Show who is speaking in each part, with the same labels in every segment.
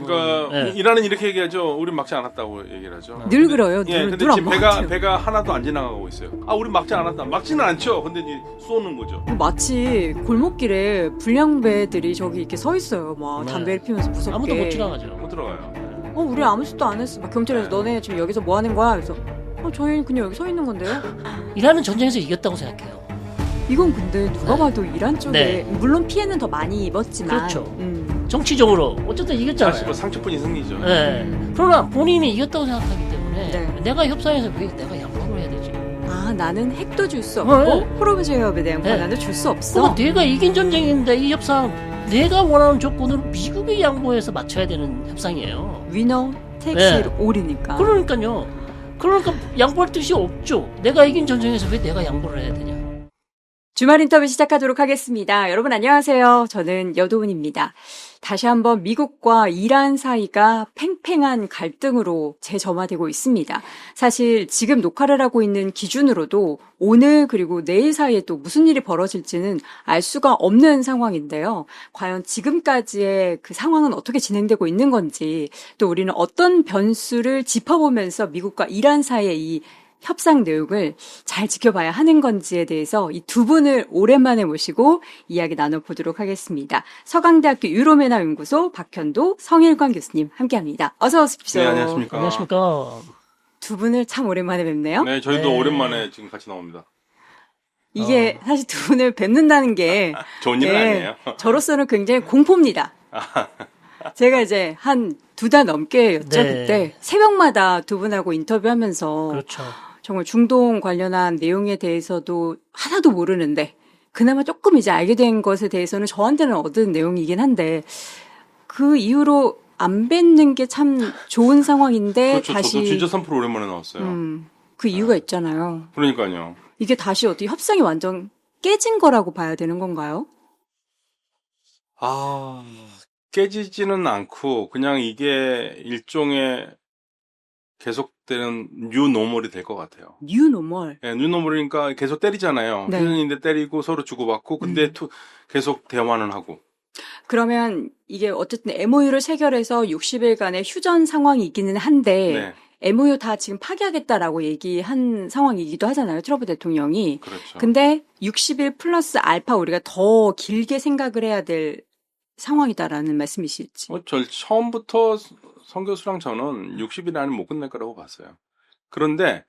Speaker 1: 그러니까 이란은 이렇게 얘기하죠. 우린 막지 않았다고 얘기를 하죠.
Speaker 2: 늘 그래요.
Speaker 1: 예, 근데
Speaker 2: 늘안
Speaker 1: 지금 배가 하나도 안 지나가고 있어요. 아, 우린 막지 않았다. 막지는 않죠. 근데 이제 쏘는 거죠.
Speaker 2: 마치 골목길에 불량배들이 저기 이렇게 서 있어요. 막 담배를 피면서 무섭게.
Speaker 3: 아무도 못 지나가죠.
Speaker 1: 못 들어가요.
Speaker 2: 우리 아무 짓도 안 했어. 막 경찰에서 너네 지금 여기서 뭐 하는 거야? 그래서 저희는 그냥 여기 서 있는 건데요.
Speaker 3: 이란은 전쟁에서 이겼다고 생각해요.
Speaker 2: 이건 근데 누가 봐도 이란 쪽에 물론 피해는 더 많이 입었지만
Speaker 3: 그렇죠. 정치적으로 어쨌든 이겼잖아요.
Speaker 1: 40% 상처뿐이 승리죠.
Speaker 3: 그러나 본인이 이겼다고 생각하기 때문에
Speaker 2: 네.
Speaker 3: 내가 협상에서 왜 내가 양보를 해야 되지?
Speaker 2: 나는 핵도 줄 수 없고 호르무즈 해협에 대한 권한도 줄 수 없어.
Speaker 3: 그러니까 내가 이긴 전쟁인데 이 협상 내가 원하는 조건으로 미국이 양보해서 맞춰야 되는 협상이에요.
Speaker 2: 위너 택시 올이니까.
Speaker 3: 그러니까 양보할 뜻이 없죠. 내가 이긴 전쟁에서 왜 내가 양보를 해야 되냐?
Speaker 2: 주말 인터뷰 시작하도록 하겠습니다. 여러분 안녕하세요. 저는 여도은입니다. 다시 한번 미국과 이란 사이가 팽팽한 갈등으로 재점화되고 있습니다. 사실 지금 녹화를 하고 있는 기준으로도 오늘 그리고 내일 사이에 또 무슨 일이 벌어질지는 알 수가 없는 상황인데요. 과연 지금까지의 그 상황은 어떻게 진행되고 있는 건지, 또 우리는 어떤 변수를 짚어보면서 미국과 이란 사이의 이 협상 내용을 잘 지켜봐야 하는 건지에 대해서 이 두 분을 오랜만에 모시고 이야기 나눠보도록 하겠습니다. 서강대학교 유로메나 연구소 박현도, 성일관 교수님 함께합니다. 어서 오십시오.
Speaker 1: 네, 안녕하십니까.
Speaker 3: 안녕하십니까.
Speaker 2: 두 분을 참 오랜만에 뵙네요.
Speaker 1: 네, 저희도 오랜만에 지금 같이 나옵니다.
Speaker 2: 이게 사실 두 분을 뵙는다는 게
Speaker 1: 좋은 일은 아니에요.
Speaker 2: 저로서는 굉장히 공포입니다. 제가 이제 한 2달 넘게였죠. 그때 새벽마다 두 분하고 인터뷰하면서
Speaker 3: 그렇죠.
Speaker 2: 정말 중동 관련한 내용에 대해서도 하나도 모르는데 그나마 조금 이제 알게 된 것에 대해서는 저한테는 얻은 내용이긴 한데 그 이후로 안 뵙는 게 참 좋은 상황인데
Speaker 1: 그렇죠.
Speaker 2: 다시
Speaker 1: 저도 진짜 3% 오랜만에 나왔어요.
Speaker 2: 그 이유가 있잖아요.
Speaker 1: 그러니까요.
Speaker 2: 이게 다시 어떻게 협상이 완전 깨진 거라고 봐야 되는 건가요?
Speaker 1: 깨지지는 않고 그냥 이게 일종의 계속되는 뉴노멀이 될 것 같아요.
Speaker 2: 뉴노멀.
Speaker 1: 네, 뉴노멀이니까 계속 때리잖아요.
Speaker 2: 네.
Speaker 1: 휴전인데 때리고 서로 주고받고 근데 계속 대화는 하고.
Speaker 2: 그러면 이게 어쨌든 MOU를 체결해서 60일간의 휴전 상황이기는 한데 MOU 다 지금 파기하겠다라고 얘기한 상황이기도 하잖아요. 트럼프 대통령이.
Speaker 1: 그렇죠.
Speaker 2: 근데 60일 플러스 알파 우리가 더 길게 생각을 해야 될 상황이다라는 말씀이실지.
Speaker 1: 처음부터 성 교수랑 저는 60일 안에 못 끝낼 거라고 봤어요. 그런데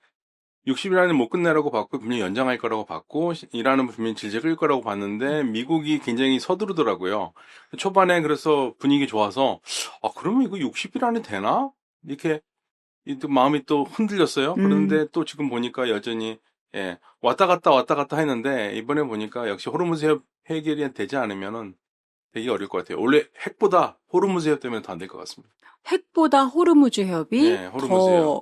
Speaker 1: 60일 안에 못 끝내라고 봤고 분명히 연장할 거라고 봤고 이란은 분명히 질질 끌 거라고 봤는데 미국이 굉장히 서두르더라고요. 초반에 그래서 분위기 좋아서 그러면 이거 60일 안에 되나? 이렇게 또 마음이 또 흔들렸어요. 그런데 또 지금 보니까 여전히 왔다 갔다 했는데 이번에 보니까 역시 호르무즈 해결이 되지 않으면은 되게 어려울 것 같아요. 원래 핵보다 호르무즈 해협 때문에 더 안 될 것 같습니다.
Speaker 2: 핵보다 호르무즈 해협이 더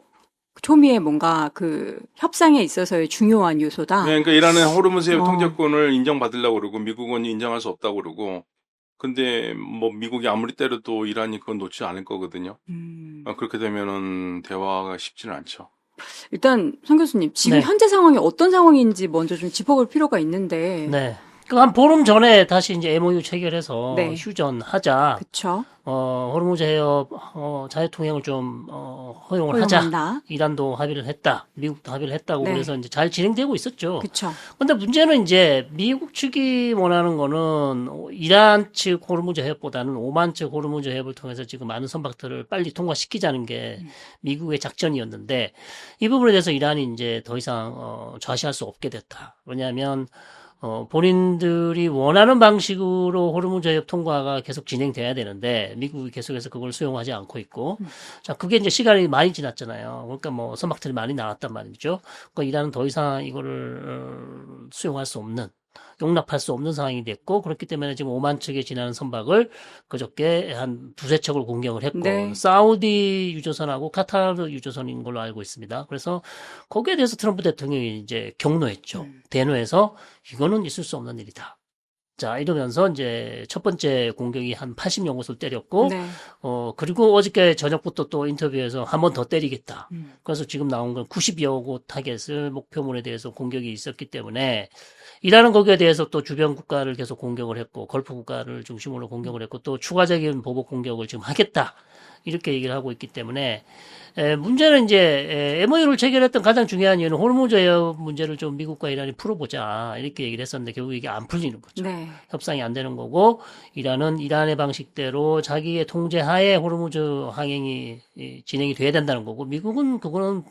Speaker 2: 초미의 뭔가 그 협상에 있어서의 중요한 요소다.
Speaker 1: 네, 그러니까 이란은 호르무즈 해협 통제권을 인정받으려고 그러고 미국은 인정할 수 없다고 그러고 근데 뭐 미국이 아무리 때려도 이란이 그건 놓지 않을 거거든요. 그렇게 되면은 대화가 쉽지는 않죠.
Speaker 2: 일단 성 교수님 지금 현재 상황이 어떤 상황인지 먼저 좀 짚어볼 필요가 있는데.
Speaker 3: 네. 한 보름 전에 다시 이제 MOU 체결해서 휴전하자.
Speaker 2: 그렇죠.
Speaker 3: 호르무즈 해협 자유통행을 좀 허용을 하자. 이란도 합의를 했다. 미국도 합의를 했다고 그래서 이제 잘 진행되고 있었죠.
Speaker 2: 그렇죠.
Speaker 3: 근데 문제는 이제 미국 측이 원하는 거는 이란 측 호르무즈 해협보다는 오만 측 호르무즈 해협을 통해서 지금 많은 선박들을 빨리 통과시키자는 게 미국의 작전이었는데 이 부분에 대해서 이란이 이제 더 이상 좌시할 수 없게 됐다. 왜냐하면 본인들이 원하는 방식으로 호르무즈 해협 통과가 계속 진행돼야 되는데 미국이 계속해서 그걸 수용하지 않고 있고 자 그게 이제 시간이 많이 지났잖아요. 그러니까 뭐 선박들이 많이 나왔단 말이죠. 그러니까 이란은 더 이상 이거를 수용할 수 없는 용납할 수 없는 상황이 됐고 그렇기 때문에 지금 오만 측에 지나는 선박을 그저께 한 2-3척을 공격을 했고 사우디 유조선하고 카타르 유조선인 걸로 알고 있습니다. 그래서 거기에 대해서 트럼프 대통령이 이제 경로했죠. 대노해서 이거는 있을 수 없는 일이다. 자, 이러면서 이제 첫 번째 공격이 한 80연곳을 때렸고, 그리고 어저께 저녁부터 또 인터뷰에서 한 번 더 때리겠다. 그래서 지금 나온 건 90여 곳 타겟을 목표물에 대해서 공격이 있었기 때문에, 이란은 거기에 대해서 또 주변 국가를 계속 공격을 했고, 걸프 국가를 중심으로 공격을 했고, 또 추가적인 보복 공격을 지금 하겠다. 이렇게 얘기를 하고 있기 때문에 문제는 이제 MOU를 체결했던 가장 중요한 이유는 호르무즈 해협 문제를 좀 미국과 이란이 풀어보자 이렇게 얘기를 했었는데 결국 이게 안 풀리는 거죠.
Speaker 2: 네.
Speaker 3: 협상이 안 되는 거고 이란은 이란의 방식대로 자기의 통제하에 호르무즈 항행이 진행이 돼야 된다는 거고 미국은 그거는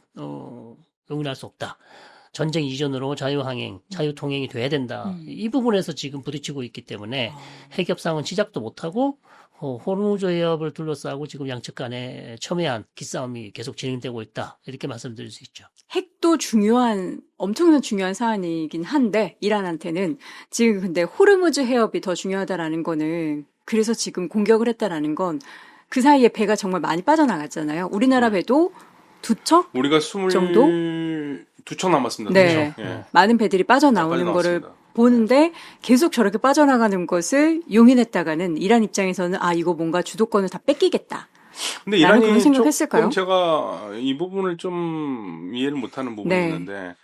Speaker 3: 용인할 수 없다. 전쟁 이전으로 자유항행, 자유통행이 돼야 된다. 이 부분에서 지금 부딪히고 있기 때문에 핵협상은 시작도 못하고 호르무즈 해협을 둘러싸고 지금 양측 간에 첨예한 기싸움이 계속 진행되고 있다. 이렇게 말씀드릴 수 있죠.
Speaker 2: 핵도 엄청난 중요한 사안이긴 한데, 이란한테는 지금 근데 호르무즈 해협이 더 중요하다라는 거는, 그래서 지금 공격을 했다라는 건 그 사이에 배가 정말 많이 빠져나갔잖아요. 우리나라 배도 두 척?
Speaker 1: 우리가
Speaker 2: 정도?
Speaker 1: 2척 남았습니다.
Speaker 2: 네.
Speaker 1: 2척. 예.
Speaker 2: 많은 배들이 빠져나오는 거를
Speaker 1: 빠져나왔습니다.
Speaker 2: 보는데 계속 저렇게 빠져나가는 것을 용인했다가는 이란 입장에서는 이거 뭔가 주도권을 다 뺏기겠다.
Speaker 1: 근데
Speaker 2: 라는
Speaker 1: 이란이
Speaker 2: 그런 생각했을까요?
Speaker 1: 조금 제가 이 부분을 좀 이해를 못하는 부분이
Speaker 2: 네.
Speaker 1: 있는데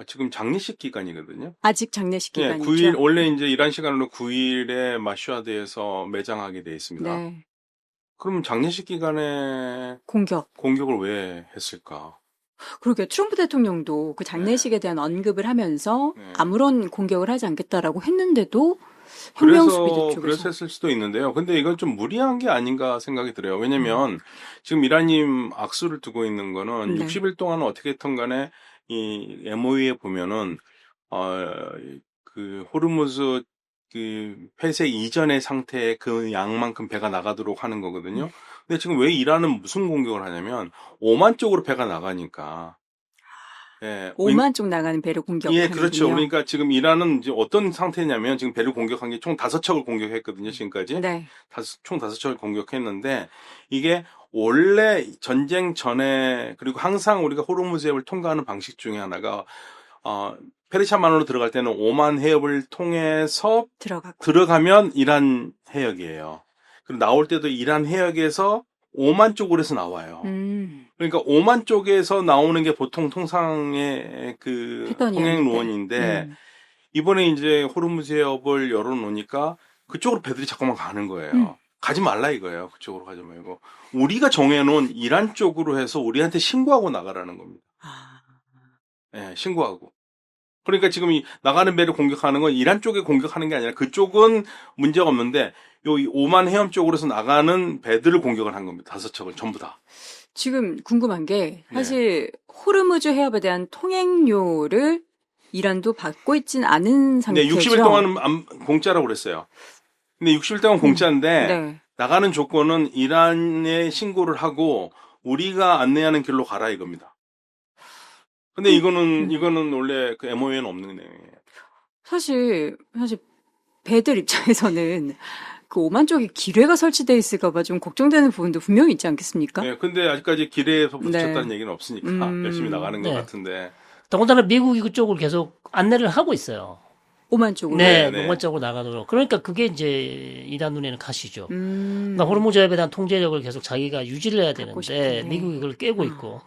Speaker 1: 지금 장례식 기간이거든요.
Speaker 2: 아직 장례식
Speaker 1: 예,
Speaker 2: 기간이죠.
Speaker 1: 9일 원래 이제 이란 시간으로 9일에 마슈아드에서 매장하게 돼 있습니다.
Speaker 2: 네.
Speaker 1: 그럼 장례식 기간에 공격을 왜 했을까?
Speaker 2: 그러게 트럼프 대통령도 그 장례식에 대한 언급을 하면서
Speaker 1: 네.
Speaker 2: 아무런 공격을 하지 않겠다라고 했는데도 혁명 수비대 쪽에서
Speaker 1: 그래서 했을 수도 있는데요. 근데 이건 좀 무리한 게 아닌가 생각이 들어요. 왜냐면 지금 이란이 악수를 두고 있는 거는
Speaker 2: 네.
Speaker 1: 60일 동안 어떻게든 간에 이 MOU에 보면은 그 호르무즈 그 폐쇄 이전의 상태의 그 양만큼 배가 나가도록 하는 거거든요. 근데 지금 왜 이란은 무슨 공격을 하냐면 오만 쪽으로 배가 나가니까. 예.
Speaker 2: 오만 쪽 나가는 배를 공격하는군요.
Speaker 1: 예, 그렇죠. 그러니까 지금 이란은 이제 어떤 상태냐면 지금 배를 공격한 게 총 5척을 공격했거든요, 지금까지.
Speaker 2: 네.
Speaker 1: 총 5척을 공격했는데 이게 원래 전쟁 전에 그리고 항상 우리가 호르무즈 해협을 통과하는 방식 중에 하나가 페르시아만으로 들어갈 때는 오만 해협을 통해서 들어가면 이란 해역이에요. 그리고 나올 때도 이란 해역에서 오만 쪽으로 해서 나와요. 그러니까 오만 쪽에서 나오는 게 보통 통상의 그 통행 루원인데 이번에 이제 호르무즈 해협을 열어놓으니까 그쪽으로 배들이 자꾸만 가는 거예요. 가지 말라 이거예요. 그쪽으로 가지 말고 우리가 정해놓은 이란 쪽으로 해서 우리한테 신고하고 나가라는 겁니다. 예, 신고하고. 그러니까 지금 이 나가는 배를 공격하는 건 이란 쪽에 공격하는 게 아니라 그쪽은 문제가 없는데 요 오만 해협 쪽으로서 나가는 배들을 공격을 한 겁니다. 5척을 전부 다.
Speaker 2: 지금 궁금한 게 사실 호르무즈 해협에 대한 통행료를 이란도 받고 있진 않은 상태죠.
Speaker 1: 네, 60일 동안은 공짜라고 그랬어요. 근데 60일 동안 공짜인데
Speaker 2: 네.
Speaker 1: 나가는 조건은 이란에 신고를 하고 우리가 안내하는 길로 가라 이겁니다. 근데 이거는 원래 그 MOU에는 없는 내용이에요.
Speaker 2: 사실 배들 입장에서는 그 오만 쪽에 기뢰가 설치되어 있을까봐 좀 걱정되는 부분도 분명히 있지 않겠습니까?
Speaker 1: 네, 근데 아직까지 기뢰에서 부딪혔다는 얘기는 없으니까 열심히 나가는 것
Speaker 3: 네.
Speaker 1: 같은데.
Speaker 3: 더군다나 미국이 그쪽을 계속 안내를 하고 있어요.
Speaker 2: 오만 쪽으로?
Speaker 3: 네,
Speaker 1: 네.
Speaker 3: 오만 쪽으로 나가도록. 그러니까 그게 이제 이란 눈에는 가시죠. 그러니까 호르무즈 해협에 대한 통제력을 계속 자기가 유지를 해야 되는데
Speaker 2: 싶은데.
Speaker 3: 미국이 그걸 깨고 있고.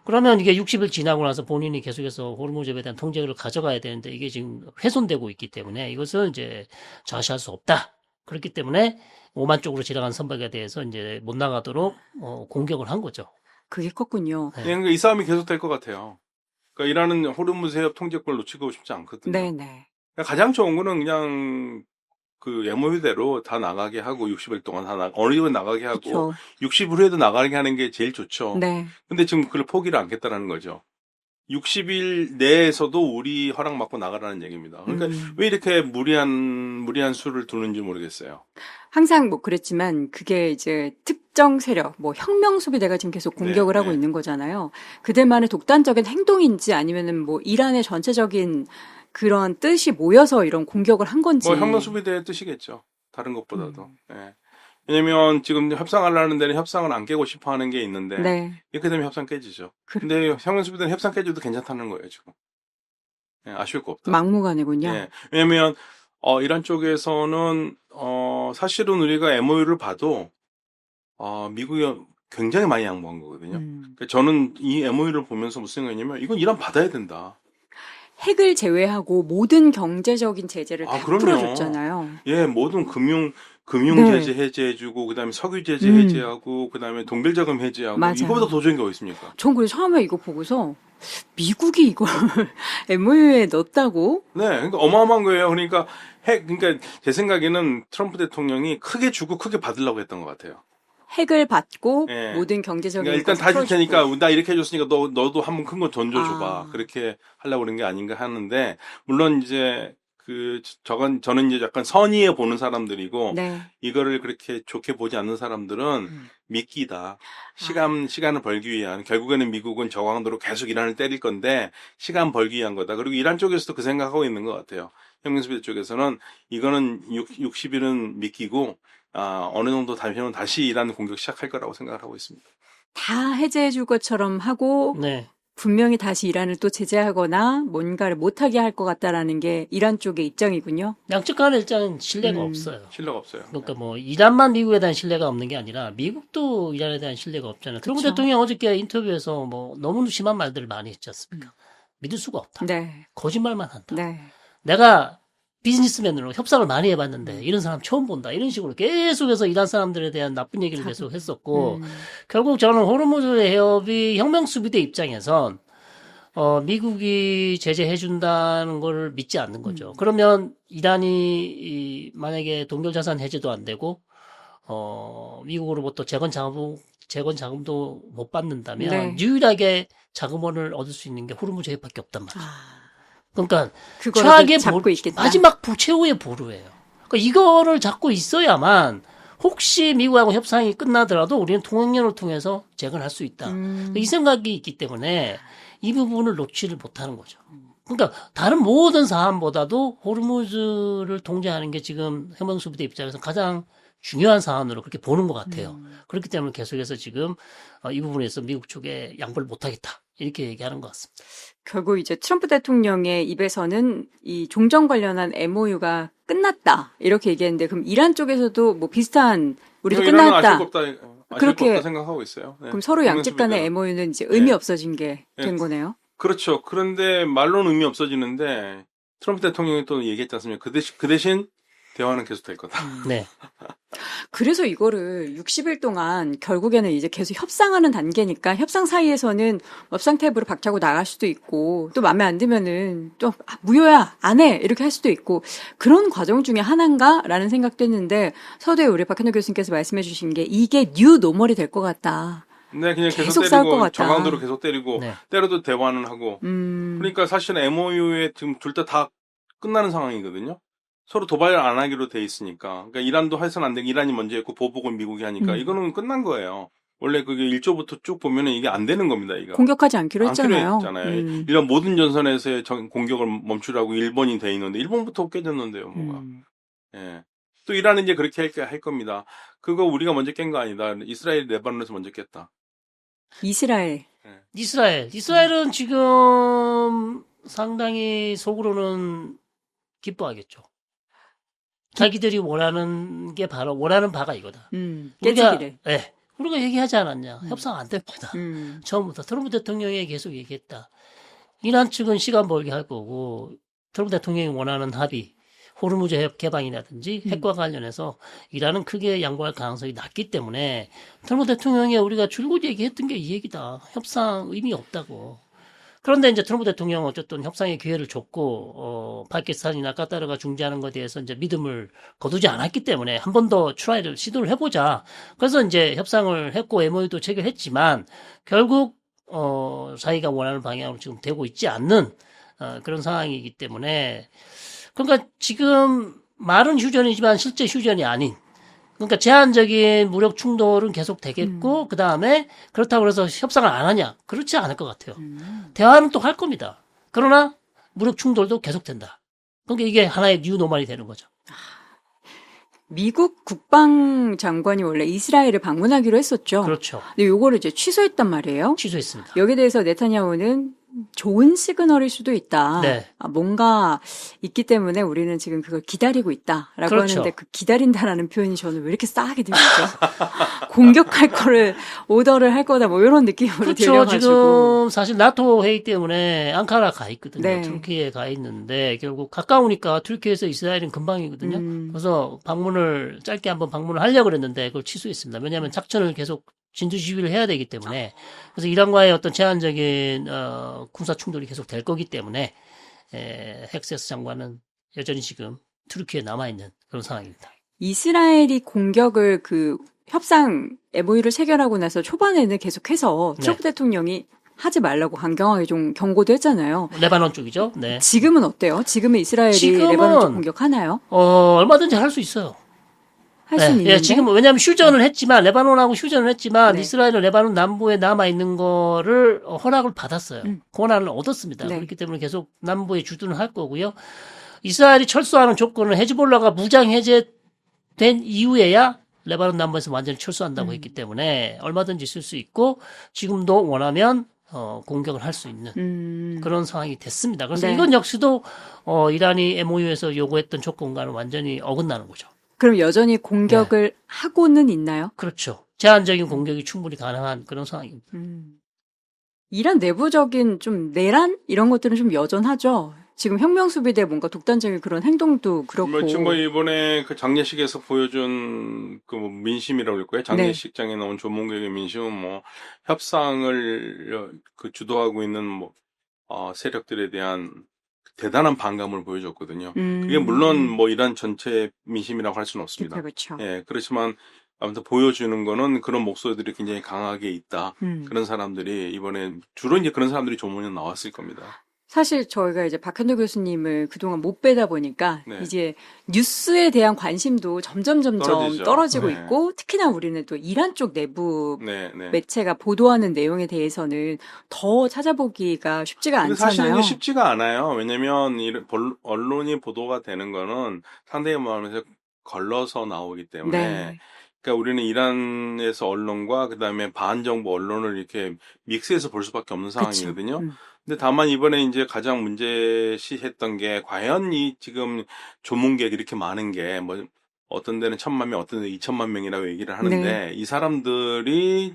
Speaker 3: 그러면 이게 60일 지나고 나서 본인이 계속해서 호르무즈 해협에 대한 통제력을 가져가야 되는데 이게 지금 훼손되고 있기 때문에 이것은 이제 좌시할 수 없다. 그렇기 때문에 오만 쪽으로 지나간 선박에 대해서 이제 못 나가도록 공격을 한 거죠.
Speaker 2: 그게 컸군요.
Speaker 1: 네. 그러니까 이 싸움이 계속될 것 같아요. 그러니까 이란은 호르무즈 해협 통제권을 놓치고 싶지 않거든요.
Speaker 2: 네네.
Speaker 1: 그러니까 가장 좋은 거는 그냥 그 MOU대로 다 나가게 하고 60일 동안 어느 정도 나가게 하고
Speaker 2: 그렇죠.
Speaker 1: 60일 후에도 나가게 하는 게 제일 좋죠.
Speaker 2: 네.
Speaker 1: 근데 지금 그걸 포기를 않겠다라는 거죠. 60일 내에서도 우리 허락 받고 나가라는 얘기입니다. 그러니까 왜 이렇게 무리한 수를 두는지 모르겠어요.
Speaker 2: 항상 그랬지만 그게 이제 특정 세력, 혁명 수비대가 지금 계속 공격을 하고 있는 거잖아요. 그들만의 독단적인 행동인지 아니면은 이란의 전체적인 그런 뜻이 모여서 이런 공격을 한 건지.
Speaker 1: 혁명 수비대의 뜻이겠죠. 다른 것보다도. 예. 왜냐면 지금 협상하려는 데는 협상을 안 깨고 싶어 하는 게 있는데
Speaker 2: 네.
Speaker 1: 이렇게 되면 협상 깨지죠. 근데 혁명 수비대는 협상 깨져도 괜찮다는 거예요, 지금. 예, 아쉬울 거 없다.
Speaker 2: 막무가내군요.
Speaker 1: 예. 왜냐면 이란 쪽에서는 사실은 우리가 MOU를 봐도 미국이 굉장히 많이 양보한 거거든요. 그러니까 저는 이 MOU를 보면서 무슨 생각이냐면 이건 이란 받아야 된다.
Speaker 2: 핵을 제외하고 모든 경제적인 제재를 다
Speaker 1: 그럼요.
Speaker 2: 풀어줬잖아요.
Speaker 1: 예, 모든 금융 금융
Speaker 2: 네.
Speaker 1: 제재 해제해주고 그다음에 석유 제재
Speaker 2: 음.
Speaker 1: 해제하고 그다음에 동결 자금 해제하고
Speaker 2: 맞아요.
Speaker 1: 이거보다 더 좋은 게 어디 있습니까?
Speaker 2: 전 그래서 처음에 이거 보고서 미국이 이걸 MOU에 넣었다고?
Speaker 1: 네, 그러니까 어마어마한 거예요. 그러니까 그러니까 제 생각에는 트럼프 대통령이 크게 주고 크게 받으려고 했던 것 같아요.
Speaker 2: 핵을 받고
Speaker 1: 예.
Speaker 2: 모든 경제적인
Speaker 1: 그러니까 일단
Speaker 2: 것을
Speaker 1: 다 줄
Speaker 2: 풀어주고.
Speaker 1: 테니까 나 이렇게 해줬으니까 너도 한번 큰 거 던져줘봐.
Speaker 2: 아.
Speaker 1: 그렇게 하려고 그런 게 아닌가 하는데 물론 이제 저는 이제 약간 선의에 보는 사람들이고
Speaker 2: 네.
Speaker 1: 이거를 그렇게 좋게 보지 않는 사람들은 미끼다. 시간을 벌기 위한 결국에는 미국은 저강도로 계속 이란을 때릴 건데 시간 벌기 위한 거다. 그리고 이란 쪽에서도 그 생각하고 있는 것 같아요. 혁명수비 쪽에서는 이거는 60일은 미끼고 어느 정도 되면 다시 이란 공격 시작할 거라고 생각을 하고 있습니다.
Speaker 2: 다 해제해줄 것처럼 하고
Speaker 3: 네.
Speaker 2: 분명히 다시 이란을 또 제재하거나 뭔가를 못하게 할 것 같다라는 게 이란 쪽의 입장이군요.
Speaker 3: 양측 간에 일단 신뢰가 없어요.
Speaker 1: 신뢰가 없어요.
Speaker 3: 그러니까 뭐 이란만 미국에 대한 신뢰가 없는 게 아니라 미국도 이란에 대한 신뢰가 없잖아요. 트럼프
Speaker 2: 그쵸.
Speaker 3: 대통령 어저께 인터뷰에서 뭐 너무 심한 말들을 많이 했지 않습니까? 믿을 수가 없다.
Speaker 2: 네.
Speaker 3: 거짓말만 한다.
Speaker 2: 네.
Speaker 3: 내가 비즈니스맨으로 협상을 많이 해봤는데 이런 사람 처음 본다. 이런 식으로 계속해서 이란 사람들에 대한 나쁜 얘기를 계속 했었고 결국 저는 호르무즈 해협이 혁명수비대 입장에선 미국이 제재해준다는 걸 믿지 않는 거죠. 그러면 이란이 만약에 동결자산 해제도 안 되고 미국으로부터 재건 자금도 못 받는다면
Speaker 2: 네.
Speaker 3: 유일하게 자금원을 얻을 수 있는 게 호르무즈 해협밖에 없단 말이죠. 그러니까
Speaker 2: 그거를
Speaker 3: 최악의
Speaker 2: 잡고 있겠다.
Speaker 3: 마지막 최후의 보루예요. 그러니까 이거를 잡고 있어야만 혹시 미국하고 협상이 끝나더라도 우리는 통행료를 통해서 재건할 수 있다. 그러니까 이 생각이 있기 때문에 이 부분을 놓지를 못하는 거죠. 그러니까 다른 모든 사안보다도 호르무즈를 통제하는 게 지금 혁명수비대 입장에서 가장 중요한 사안으로 그렇게 보는 것 같아요. 그렇기 때문에 계속해서 지금 이 부분에서 미국 쪽에 양보를 못하겠다. 이렇게 얘기하는 것 같습니다.
Speaker 2: 결국 이제 트럼프 대통령의 입에서는 이 종전 관련한 MOU가 끝났다 이렇게 얘기했는데 그럼 이란 쪽에서도 뭐 비슷한 우리도
Speaker 1: 이란은
Speaker 2: 끝났다.
Speaker 1: 아실 거 없다
Speaker 2: 그렇게
Speaker 1: 생각하고 있어요. 네.
Speaker 2: 그럼 서로 양측 간의
Speaker 1: 혁명수비대로.
Speaker 2: MOU는 이제 의미
Speaker 1: 네.
Speaker 2: 없어진 게 된
Speaker 1: 네.
Speaker 2: 거네요.
Speaker 1: 그렇죠. 그런데 말로는 의미 없어지는데 트럼프 대통령이 또 얘기했지 않습니까? 그 대신 대화는 계속 될 거다.
Speaker 3: 네.
Speaker 2: 그래서 이거를 60일 동안 결국에는 이제 계속 협상하는 단계니까 협상 사이에서는 협상 탭으로 박차고 나갈 수도 있고 또 마음에 안 들면은 또 무효야 안 해 이렇게 할 수도 있고 그런 과정 중에 하나인가라는 생각도 했는데 서두에 우리 박현우 교수님께서 말씀해 주신 게 이게 뉴 노멀이 될 것 같다.
Speaker 1: 네, 그냥
Speaker 2: 계속
Speaker 1: 계속
Speaker 2: 싸울 것
Speaker 1: 때리고
Speaker 2: 같다.
Speaker 1: 저강도로 계속 때리고
Speaker 3: 네.
Speaker 1: 때려도 대화는 하고 그러니까 사실 MOU에 지금 둘 다 끝나는 상황이거든요. 서로 도발 안 하기로 돼 있으니까. 그러니까 이란도 해서는 안 되고 이란이 먼저 했고 보복은 미국이 하니까 이거는 끝난 거예요. 원래 그게 1조부터 쭉 보면은 이게 안 되는 겁니다, 이거.
Speaker 2: 공격하지 않기로 했잖아요.
Speaker 1: 이런 모든 전선에서의 공격을 멈추라고 일본이 돼 있는데 일본부터 깨졌는데요, 뭐가. 예. 또 이란은 이제 그렇게 할 겁니다. 그거 우리가 먼저 깬 거 아니다. 이스라엘 레바논에서 먼저 깼다.
Speaker 2: 이스라엘.
Speaker 3: 이스라엘은 지금 상당히 속으로는 기뻐하겠죠. 자기들이 원하는 바가 이거다.
Speaker 2: 깨지기를.
Speaker 3: 우리가 얘기하지 않았냐. 협상 안 될 거다. 처음부터 트럼프 대통령이 계속 얘기했다. 이란 측은 시간 벌게 할 거고 트럼프 대통령이 원하는 합의, 호르무즈 해협 개방이라든지 핵과 관련해서 이란은 크게 양보할 가능성이 낮기 때문에 트럼프 대통령이 우리가 줄곧 얘기했던 게 이 얘기다. 협상 의미 없다고. 그런데 이제 트럼프 대통령은 어쨌든 협상의 기회를 줬고, 파키스탄이나 카타르가 중재하는 것에 대해서 이제 믿음을 거두지 않았기 때문에 한 번 더 시도를 해보자. 그래서 이제 협상을 했고, MOU도 체결했지만, 결국, 자기가 원하는 방향으로 지금 되고 있지 않는, 그런 상황이기 때문에, 그러니까 지금 말은 휴전이지만 실제 휴전이 아닌, 그러니까 제한적인 무력 충돌은 계속 되겠고 그 다음에 그렇다고 해서 협상을 안 하냐? 그렇지 않을 것 같아요. 대화는 또 할 겁니다. 그러나 무력 충돌도 계속 된다. 그러니까 이게 하나의 뉴 노멀이 되는 거죠.
Speaker 2: 미국 국방장관이 원래 이스라엘을 방문하기로 했었죠.
Speaker 3: 그렇죠.
Speaker 2: 근데 요거를 이제 취소했단 말이에요.
Speaker 3: 취소했습니다.
Speaker 2: 여기에 대해서 네타냐후는 좋은 시그널일 수도 있다.
Speaker 3: 네.
Speaker 2: 뭔가 있기 때문에 우리는 지금 그걸 기다리고 있다라고
Speaker 3: 그렇죠.
Speaker 2: 하는데 그 기다린다라는 표현이 저는 왜 이렇게 싸하게 들리죠? 공격할 거를 오더를 할 거다 뭐 이런 느낌으로
Speaker 3: 그렇죠.
Speaker 2: 들려가지고.
Speaker 3: 지금 사실 나토 회의 때문에 앙카라 가 있거든요.
Speaker 2: 네.
Speaker 3: 터키에 가 있는데 결국 가까우니까 터키에서 이스라엘은 금방이거든요. 그래서 짧게 한번 방문을 하려고 그랬는데 그걸 취소했습니다. 왜냐하면 작전을 계속 진두지휘를 해야 되기 때문에. 그래서 이란과의 어떤 제한적인 군사 충돌이 계속 될 거기 때문에 헥세스 장관은 여전히 지금 투르키에 남아있는 그런 상황입니다.
Speaker 2: 이스라엘이 공격을 그 협상 MOU를 체결하고 나서 초반에는 계속해서
Speaker 3: 네.
Speaker 2: 트럼프 대통령이 하지 말라고 강경하게 좀 경고도 했잖아요.
Speaker 3: 레바논 쪽이죠. 네.
Speaker 2: 지금은 어때요? 지금은 이스라엘이
Speaker 3: 지금은
Speaker 2: 레바논 쪽 공격하나요?
Speaker 3: 얼마든지 할 수 있어요.
Speaker 2: 할 수는 있는데.
Speaker 3: 지금 왜냐하면 휴전을 했지만 레바논하고 휴전을 했지만
Speaker 2: 네.
Speaker 3: 이스라엘은 레바논 남부에 남아 있는 거를 허락을 받았어요. 권한을 얻었습니다.
Speaker 2: 네.
Speaker 3: 그렇기 때문에 계속 남부에 주둔을 할 거고요. 이스라엘이 철수하는 조건은 헤즈볼라가 무장 해제된 이후에야 레바논 남부에서 완전히 철수한다고 했기 때문에 얼마든지 쓸 수 있고 지금도 원하면 공격을 할 수 있는 그런 상황이 됐습니다. 그래서
Speaker 2: 네.
Speaker 3: 이건 역시도 이란이 MOU에서 요구했던 조건과는 완전히 어긋나는 거죠.
Speaker 2: 그럼 여전히 공격을 하고는 있나요?
Speaker 3: 그렇죠. 제한적인 공격이 충분히 가능한 그런 상황입니다.
Speaker 2: 이란 내부적인 좀 내란 이런 것들은 좀 여전하죠. 지금 혁명수비대 뭔가 독단적인 그런 행동도 그렇고.
Speaker 1: 지금 이번에 그 장례식에서 보여준 그 민심이라고 할까요? 장례식장에 나온 조문객의 민심은 협상을 그 주도하고 있는 세력들에 대한 대단한 반감을 보여줬거든요. 그게 물론 이란 전체 민심이라고 할 수는 없습니다.
Speaker 2: 그렇죠.
Speaker 1: 예, 그렇지만 아무튼 보여주는 거는 그런 목소리들이 굉장히 강하게 있다. 그런 사람들이 이번에 주로 이제 그런 사람들이 조문에 나왔을 겁니다.
Speaker 2: 사실 저희가 이제 박현도 교수님을 그동안 못 뵈다 보니까
Speaker 1: 네.
Speaker 2: 이제 뉴스에 대한 관심도 점점
Speaker 1: 떨어지죠.
Speaker 2: 떨어지고
Speaker 1: 네.
Speaker 2: 있고 특히나 우리는 또 이란 쪽 내부
Speaker 1: 네.
Speaker 2: 매체가 보도하는 내용에 대해서는 더 찾아보기가 쉽지가
Speaker 1: 근데 사실은
Speaker 2: 않잖아요.
Speaker 1: 이게 쉽지가 않아요. 왜냐면 언론이 보도가 되는 거는 상대의 마음에서 걸러서 나오기 때문에
Speaker 2: 네.
Speaker 1: 그러니까 우리는 이란에서 언론과 그다음에 반정부 언론을 이렇게 믹스해서 볼 수밖에 없는 상황이거든요. 근데 다만 이번에 이제 가장 문제시했던 게 과연 이 지금 조문객 이렇게 많은 게 어떤 데는 1,000만 명, 어떤 데는 2,000만 명이라고 얘기를 하는데 이 사람들이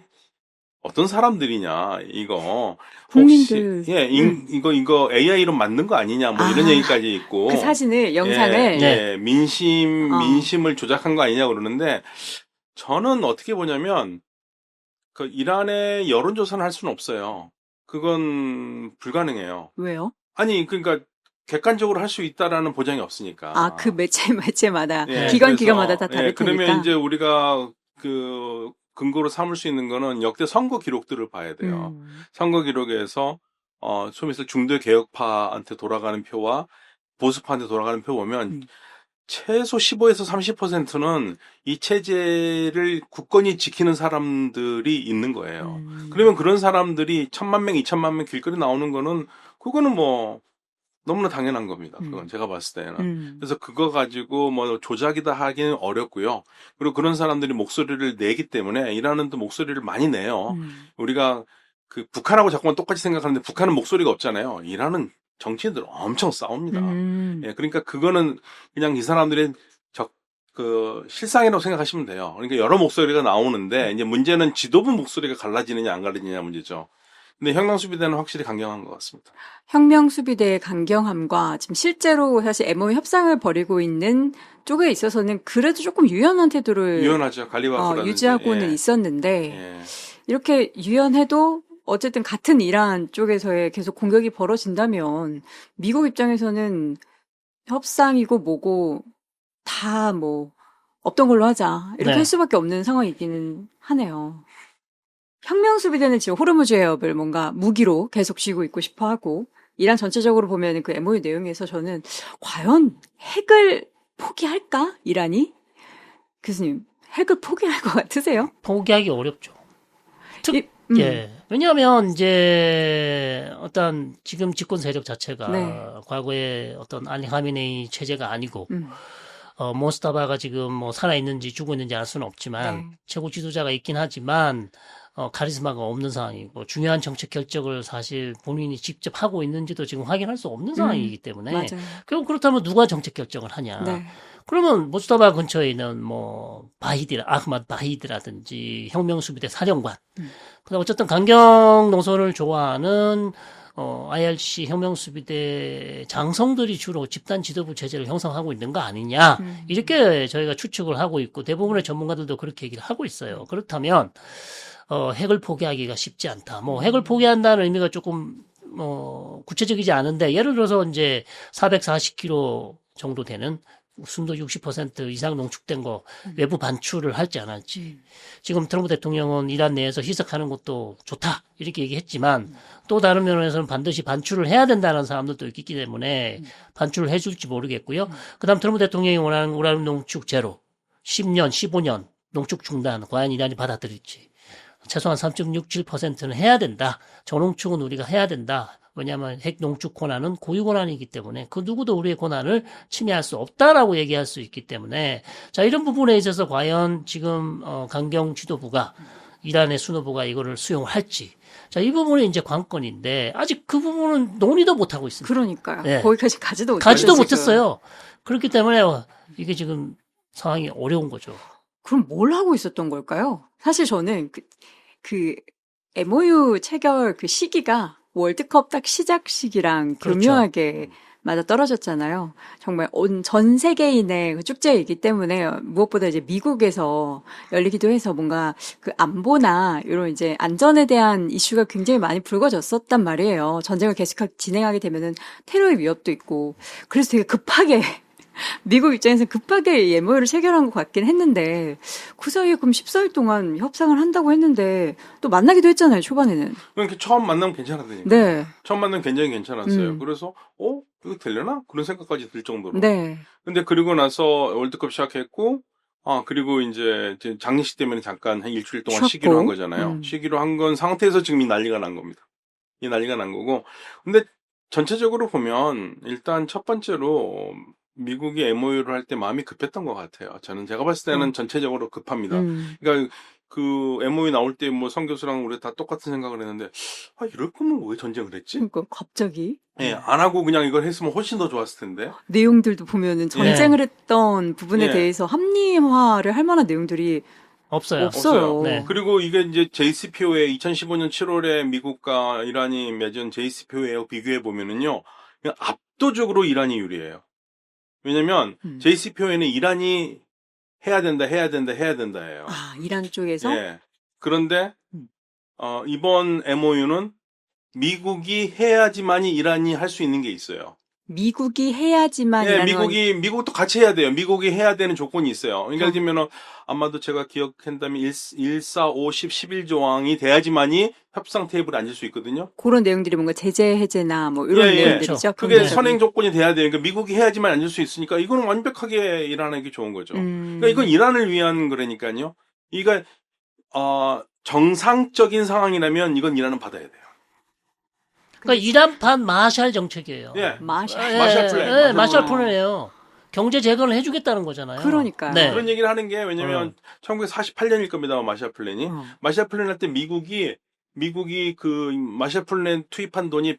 Speaker 1: 어떤 사람들이냐 이거
Speaker 2: 국민들.
Speaker 1: 이거 AI로 만든 거 아니냐 이런 얘기까지 있고
Speaker 2: 그 사진을 영상을
Speaker 3: 네.
Speaker 1: 민심을 조작한 거 아니냐 그러는데 저는 어떻게 보냐면 그 이란의 여론조사는 할 수는 없어요. 그건 불가능해요.
Speaker 2: 왜요?
Speaker 1: 아니 그러니까 객관적으로 할 수 있다라는 보장이 없으니까.
Speaker 2: 그 매체마다
Speaker 1: 예,
Speaker 2: 기관마다 다
Speaker 1: 그래서,
Speaker 2: 다를 테니까.
Speaker 1: 그러면 이제 우리가 그 근거로 삼을 수 있는 거는 역대 선거 기록들을 봐야 돼요. 선거 기록에서 소위 말해서 중도 개혁파한테 돌아가는 표와 보수파한테 돌아가는 표 보면 최소 15에서 30%는 이 체제를 굳건히 지키는 사람들이 있는 거예요. 그러면 그런 사람들이 1,000만 명, 2,000만 명 길거리 나오는 거는 그거는 너무나 당연한 겁니다. 그건 제가 봤을 때는. 그래서 그거 가지고 조작이다 하기는 어렵고요. 그리고 그런 사람들이 목소리를 내기 때문에 이란은 또 목소리를 많이 내요. 우리가 그 북한하고 자꾸만 똑같이 생각하는데 북한은 목소리가 없잖아요. 이란은 정치인들 엄청 싸웁니다. 예, 그러니까 그거는 그냥 이 사람들의 실상이라고 생각하시면 돼요. 그러니까 여러 목소리가 나오는데 이제 문제는 지도부 목소리가 갈라지느냐 안 갈라지느냐 문제죠. 근데 혁명수비대는 확실히 강경한 것 같습니다.
Speaker 2: 혁명수비대의 강경함과 지금 실제로 사실 MOU 협상을 벌이고 있는 쪽에 있어서는 그래도 조금 유연한 태도를
Speaker 1: 유연하죠. 갈리바프라든지
Speaker 2: 유지하고는 있었는데 이렇게 유연해도 어쨌든 같은 이란 쪽에서의 계속 공격이 벌어진다면 미국 입장에서는 협상이고 뭐고 다 없던 걸로 하자 이렇게 할 수밖에 없는 상황이기는 하네요. 혁명수비대는 지금 호르무즈 해협을 뭔가 무기로 계속 쥐고 있고 싶어 하고 이란 전체적으로 보면 그 MOU 내용에서 저는 과연 핵을 포기할까? 이란이? 교수님, 핵을 포기할 것 같으세요?
Speaker 3: 포기하기 어렵죠. 왜냐하면 이제 어떤 지금 집권 세력 자체가 과거에 어떤 알리 하미네이 체제가 아니고 모스타바가 지금 살아있는지 죽었는지 알 수는 없지만 최고 지도자가 있긴 하지만 카리스마가 없는 상황이고 중요한 정책 결정을 사실 본인이 직접 하고 있는지도 지금 확인할 수 없는 상황이기 때문에
Speaker 2: 맞아요.
Speaker 3: 그럼 그렇다면 누가 정책 결정을 하냐?
Speaker 2: 네.
Speaker 3: 그러면 모스타바 근처에 있는 뭐 아흐마드 바히드라든지 혁명수비대 사령관, 그다음 어쨌든 강경 노선을 좋아하는 IRC 혁명수비대 장성들이 주로 집단 지도부 체제를 형성하고 있는 거 아니냐 이렇게 저희가 추측을 하고 있고 대부분의 전문가들도 그렇게 얘기를 하고 있어요. 그렇다면 핵을 포기하기가 쉽지 않다. 뭐 핵을 포기한다는 의미가 조금 구체적이지 않은데 예를 들어서 이제 440km 정도 되는 순도 60% 이상 농축된 거 외부 반출을 할지 안 할지. 지금 트럼프 대통령은 이란 내에서 희석하는 것도 좋다 이렇게 얘기했지만 또 다른 면에서는 반드시 반출을 해야 된다는 사람들도 있기 때문에 반출을 해줄지 모르겠고요. 그다음 트럼프 대통령이 원하는 우라늄 농축 제로 10년, 15년 농축 중단 과연 이란이 받아들일지. 최소한 3.67%는 해야 된다. 저농축은 우리가 해야 된다. 왜냐하면 핵 농축 권한은 고유 권한이기 때문에 그 누구도 우리의 권한을 침해할 수 없다라고 얘기할 수 있기 때문에 자 이런 부분에 있어서 과연 지금 강경 지도부가 이란의 수노부가 이거를 수용할지 자 이 부분이 이제 관건인데 아직 그 부분은 논의도 못 하고 있습니다.
Speaker 2: 그러니까요.
Speaker 3: 네.
Speaker 2: 거기까지 가지도
Speaker 3: 가지도
Speaker 2: 지금.
Speaker 3: 못했어요. 그렇기 때문에 이게 지금 상황이 어려운 거죠.
Speaker 2: 그럼 뭘 하고 있었던 걸까요? 사실 저는 그 MOU 체결 그 시기가 월드컵 딱 시작 시기랑
Speaker 3: 그렇죠.
Speaker 2: 교묘하게 맞아 떨어졌잖아요. 정말 전 세계인의 그 축제이기 때문에 무엇보다 이제 미국에서 열리기도 해서 뭔가 그 안보나 이런 이제 안전에 대한 이슈가 굉장히 많이 불거졌었단 말이에요. 전쟁을 계속 진행하게 되면은 테러의 위협도 있고 그래서 되게 급하게 미국 입장에서 급하게 MOU를 체결한 것 같긴 했는데 그 사이에 그럼 14일 동안 협상을 한다고 했는데 또 만나기도 했잖아요. 초반에는.
Speaker 1: 그러니까 처음 만나면 괜찮았다니까.
Speaker 2: 네.
Speaker 1: 처음 만나면 굉장히 괜찮았어요. 그래서 이거 되려나? 그런 생각까지 들 정도로.
Speaker 2: 네.
Speaker 1: 근데 그리고 나서 월드컵 시작했고 그리고 이제 장례식 때문에 잠깐 한 일주일 동안
Speaker 2: 쉬었고.
Speaker 1: 쉬기로 한 거잖아요. 쉬기로 한 건 상태에서 지금 이 난리가 난 겁니다. 이 난리가 난 거고. 근데 전체적으로 보면 일단 첫 번째로 미국이 MOU를 할 때 마음이 급했던 것 같아요. 제가 봤을 때는 전체적으로 급합니다. 그러니까 그 MOU 나올 때 뭐 성 교수랑 우리 다 똑같은 생각을 했는데 이럴 거면 왜 전쟁을 했지?
Speaker 2: 그러니까 갑자기
Speaker 1: 예, 안 하고 그냥 이걸 했으면 훨씬 더 좋았을 텐데.
Speaker 2: 내용들도 보면은 전쟁을 했던 부분에
Speaker 1: 예.
Speaker 2: 대해서 합리화를 할 만한 내용들이
Speaker 3: 없어요.
Speaker 2: 없어요.
Speaker 3: 네.
Speaker 1: 그리고 이게 이제 JCPOA 2015년 7월에 미국과 이란이 맺은 JCPOA하고 비교해 보면은요, 그냥 압도적으로 이란이 유리해요. 왜냐면 JCPOA는 이란이 해야 된다예요.
Speaker 2: 이란 쪽에서
Speaker 1: 예. 그런데 이번 MOU는 미국이 해야지만이 이란이 할 수 있는 게 있어요.
Speaker 2: 미국이 해야지만
Speaker 1: 예,
Speaker 2: 이란은
Speaker 1: 미국도 같이 해야 돼요. 미국이 해야 되는 조건이 있어요. 그러니까 예를 들면 아마도 제가 기억한다면 145, 11 조항이 돼야지만이 협상 테이블에 앉을 수 있거든요.
Speaker 2: 그런 내용들이 뭔가 제재 해제나 뭐 이런
Speaker 1: 예, 예.
Speaker 2: 내용들이죠.
Speaker 1: 그게
Speaker 2: 경제적인.
Speaker 1: 선행 조건이 돼야 돼요. 그러니까 미국이 해야지만 앉을 수 있으니까 이거는 완벽하게 이란에게 좋은 거죠. 그러니까 이건 이란을 위한 거라니까요. 이거 정상적인 상황이라면 이건 이란은 받아야 돼요.
Speaker 3: 그러니까 이란판 마샬 정책이에요.
Speaker 1: 예.
Speaker 2: 마샬
Speaker 1: 플랜.
Speaker 3: 예, 마샬 플랜이에요. 경제 재건을 해주겠다는 거잖아요.
Speaker 2: 그러니까요.
Speaker 3: 네.
Speaker 1: 그런 얘기를 하는 게 왜냐면 1948년일 겁니다. 마샬 플랜이. 마샬 플랜 할 때 미국이 그 마샬 플랜 투입한 돈이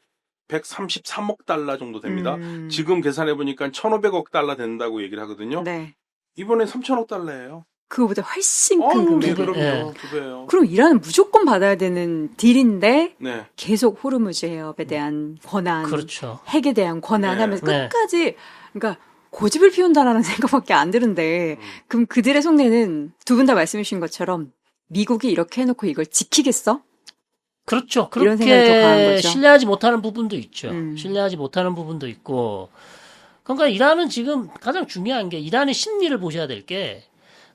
Speaker 1: 133억 달러 정도 됩니다. 지금 계산해 보니까 1,500억 달러 된다고 얘기를 하거든요.
Speaker 2: 네.
Speaker 1: 이번에 3,000억 달러예요.
Speaker 2: 그거보다 훨씬 큰 금액이.
Speaker 1: 그럼요.
Speaker 3: 예.
Speaker 1: 두 배예요.
Speaker 2: 그럼 이란은 무조건 받아야 되는 딜인데
Speaker 1: 네.
Speaker 2: 계속 호르무즈 해협에 대한 권한,
Speaker 3: 그렇죠.
Speaker 2: 핵에 대한 권한
Speaker 1: 네.
Speaker 2: 하면서
Speaker 3: 네.
Speaker 2: 끝까지 그러니까 고집을 피운다라는 생각밖에 안 드는데 그럼 그들의 속내는 두 분 다 말씀해 주신 것처럼 미국이 이렇게 해놓고 이걸 지키겠어?
Speaker 3: 그렇죠.
Speaker 2: 이런 생각이 더 강한
Speaker 3: 그렇게
Speaker 2: 거죠.
Speaker 3: 신뢰하지 못하는 부분도 있죠.
Speaker 2: 음.
Speaker 3: 신뢰하지 못하는 부분도 있고. 그러니까 이란은 지금 가장 중요한 게 이란의 심리를 보셔야 될 게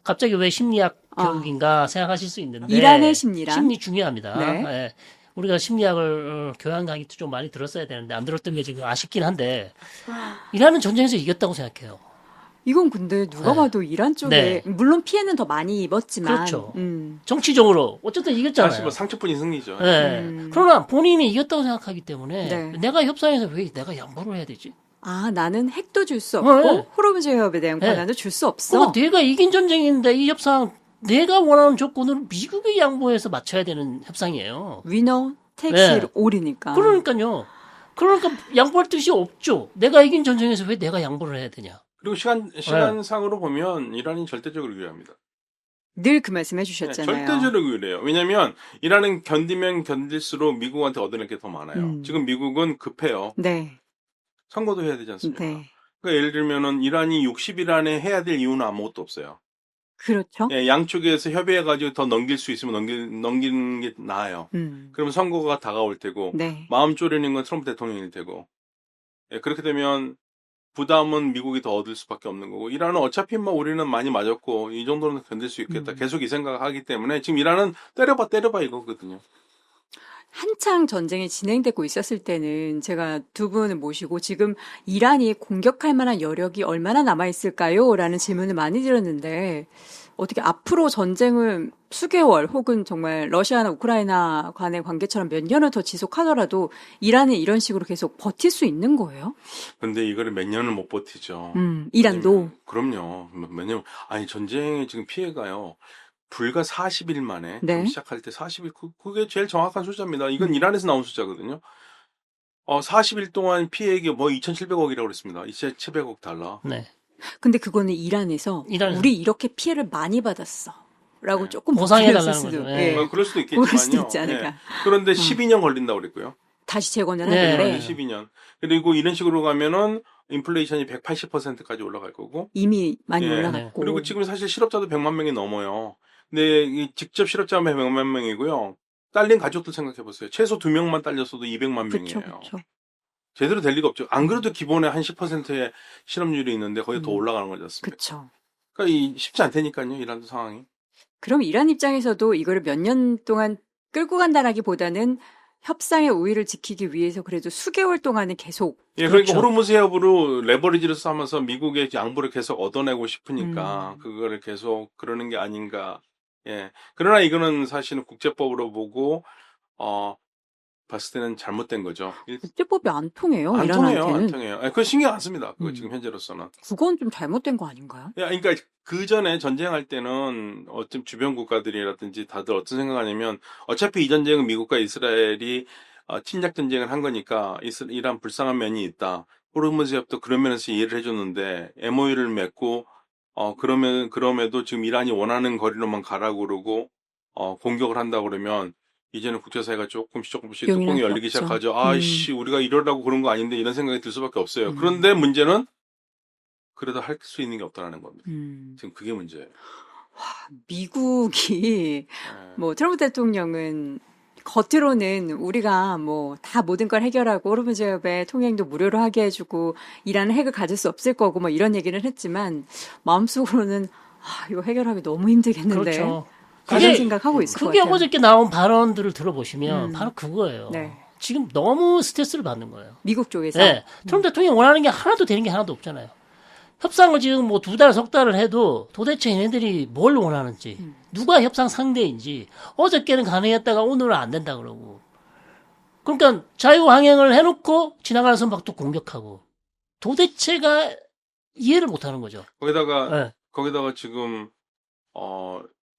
Speaker 3: 갑자기 왜 심리학 교육인가 생각하실 수 있는데
Speaker 2: 이란의 심리란?
Speaker 3: 심리 중요합니다.
Speaker 2: 네.
Speaker 3: 예. 우리가 심리학을 교양 강의도 좀 많이 들었어야 되는데 안 들었던 게 지금 아쉽긴 한데 이란은 전쟁에서 이겼다고 생각해요.
Speaker 2: 이건 근데 누가
Speaker 3: 네.
Speaker 2: 봐도 이란 쪽에 물론 피해는 더 많이 입었지만
Speaker 3: 그렇죠. 정치적으로 어쨌든 이겼잖아요.
Speaker 1: 사실 뭐 상처뿐이 승리죠.
Speaker 3: 네. 그러나 본인이 이겼다고 생각하기 때문에
Speaker 2: 네.
Speaker 3: 내가 협상에서 왜 내가 양보를 해야 되지?
Speaker 2: 나는 핵도 줄 수 없고
Speaker 3: 네.
Speaker 2: 호르무즈 해협에 대한
Speaker 3: 네.
Speaker 2: 권한도 줄 수 없어.
Speaker 3: 내가 이긴 전쟁인데 이 협상 내가 원하는 조건을 미국이 양보해서 맞춰야 되는 협상이에요.
Speaker 2: 위너 택시
Speaker 3: 네.
Speaker 2: 올이니까.
Speaker 3: 그러니까요. 그러니까 양보할 뜻이 없죠. 내가 이긴 전쟁에서 왜 내가 양보를 해야 되냐.
Speaker 1: 그리고 시간상으로 보면 이란이 절대적으로 유리합니다.
Speaker 2: 늘 그 말씀
Speaker 1: 네,
Speaker 2: 해주셨잖아요.
Speaker 1: 절대적으로 유리해요. 왜냐면 이란은 견디면 견딜수록 미국한테 얻어낼 게 더 많아요. 지금 미국은 급해요.
Speaker 2: 네.
Speaker 1: 선거도 해야 되지 않습니까?
Speaker 2: 네.
Speaker 1: 그러니까 예를 들면은 이란이 60일 안에 해야 될 이유는 아무것도 없어요.
Speaker 2: 그렇죠.
Speaker 1: 예, 양쪽에서 협의해가지고 더 넘길 수 있으면 넘기는 게 나아요. 그러면 선거가 다가올 테고,
Speaker 2: 네.
Speaker 1: 마음 졸이는 건 트럼프 대통령일 테고, 예, 그렇게 되면 부담은 미국이 더 얻을 수밖에 없는 거고, 이란은 어차피 뭐 우리는 많이 맞았고, 이 정도는 견딜 수 있겠다. 계속 이 생각을 하기 때문에 지금 이란은 때려봐 이거거든요.
Speaker 2: 한창 전쟁이 진행되고 있었을 때는 제가 두 분을 모시고 지금 이란이 공격할 만한 여력이 얼마나 남아있을까요? 라는 질문을 많이 드렸는데 어떻게 앞으로 전쟁을 수개월 혹은 정말 러시아나 우크라이나 간의 관계처럼 몇 년을 더 지속하더라도 이란은 이런 식으로 계속 버틸 수 있는 거예요?
Speaker 1: 근데 이거를 몇 년을 못 버티죠.
Speaker 2: 이란도?
Speaker 1: 왜냐면, 그럼요. 몇 년, 아니, 전쟁의 지금 피해가요. 불과 40일 만에,
Speaker 2: 네.
Speaker 1: 처음 시작할 때 40일, 그게 제일 정확한 숫자입니다. 이건 이란에서 나온 숫자거든요. 40일 동안 피해액이 뭐 2,700억이라고 그랬습니다. 2,700억 달러.
Speaker 3: 네.
Speaker 2: 근데 그거는 이란에서 우리 이렇게 피해를 많이 받았어. 라고
Speaker 1: 네.
Speaker 2: 조금
Speaker 3: 보상해달라는
Speaker 2: 수도,
Speaker 3: 거죠.
Speaker 2: 예.
Speaker 1: 그럴 수도
Speaker 2: 그럴
Speaker 1: 있겠지만요.
Speaker 2: 수도 있지 않을까.
Speaker 1: 예. 그런데 12년 걸린다고 그랬고요.
Speaker 2: 다시 재건을
Speaker 3: 네.
Speaker 2: 하는데
Speaker 1: 12년. 그리고 이런 식으로 가면은 인플레이션이 180%까지 올라갈 거고.
Speaker 2: 이미 많이
Speaker 1: 예.
Speaker 2: 올라갔고.
Speaker 1: 그리고 지금 사실 실업자도 100만 명이 넘어요. 근데 이 직접 실업자만 100만 명이고요. 딸린 가족들 생각해 보세요. 최소 2명만 딸렸어도 200만
Speaker 2: 그쵸,
Speaker 1: 명이에요.
Speaker 2: 그쵸.
Speaker 1: 제대로 될 리가 없죠. 안 그래도 기본에 한 10%의 실업률이 있는데 거의 더 올라가는 거지 않습니까?
Speaker 2: 그쵸.
Speaker 1: 그러니까 쉽지 않다니까요. 이란도 상황이.
Speaker 2: 그럼 이란 입장에서도 이거를 몇 년 동안 끌고 간다라기보다는 협상의 우위를 지키기 위해서 그래도 수개월 동안은 계속.
Speaker 1: 예,
Speaker 3: 그렇죠.
Speaker 1: 그러니까 호르무즈 해협으로 레버리지를 삼아서 미국의 양보를 계속 얻어내고 싶으니까 그거를 계속 그러는 게 아닌가. 예. 그러나 이거는 사실은 국제법으로 보고 봤을 때는 잘못된 거죠.
Speaker 2: 국제법이 안 통해요.
Speaker 1: 안 통해요,
Speaker 2: 이란한테는.
Speaker 1: 안 통해요. 그거 신경 안 씁니다. 그거 지금 현재로서는.
Speaker 2: 그건 좀 잘못된 거 아닌가요?
Speaker 1: 야, 그러니까 그 전에 전쟁할 때는 어떤 주변 국가들이라든지 다들 어떤 생각하냐면 어차피 이 전쟁은 미국과 이스라엘이 침략 전쟁을 한 거니까 이란 불쌍한 면이 있다. 호르무즈 협도 그런 면에서 이해를 해줬는데 MOU를 맺고 그럼에도 지금 이란이 원하는 거리로만 가라고 그러고 공격을 한다 그러면 이제는 국제사회가 조금씩 뚜껑이 열리기 시작하죠. 아이씨, 우리가 이러려고 그런 거 아닌데 이런 생각이 들 수밖에 없어요. 그런데 문제는 그래도 할 수 있는 게 없다라는 겁니다. 지금 그게 문제예요.
Speaker 2: 미국이
Speaker 1: 네.
Speaker 2: 뭐 트럼프 대통령은 겉으로는 우리가 뭐 다 모든 걸 해결하고 호르무즈 해협의 통행도 무료로 하게 해주고 이란은 핵을 가질 수 없을 거고 뭐 이런 얘기를 했지만 마음속으로는 이거 해결하기 너무 힘들겠는데.
Speaker 3: 그렇죠.
Speaker 2: 그런 생각하고 있을 것
Speaker 3: 그게
Speaker 2: 같아요.
Speaker 3: 어저께 나온 발언들을 들어보시면 바로 그거예요.
Speaker 2: 네.
Speaker 3: 지금 너무 스트레스를 받는 거예요.
Speaker 2: 미국 쪽에서.
Speaker 3: 네. 트럼프 대통령이 원하는 게 하나도 되는 게 하나도 없잖아요. 협상을 지금 뭐 2달, 석 달을 해도 도대체 얘네들이 뭘 원하는지, 누가 협상 상대인지, 어저께는 가능했다가 오늘은 안 된다 그러고. 그러니까 자유항행을 해놓고 지나가는 선박도 공격하고. 도대체가 이해를 못 하는 거죠.
Speaker 1: 거기다가 지금,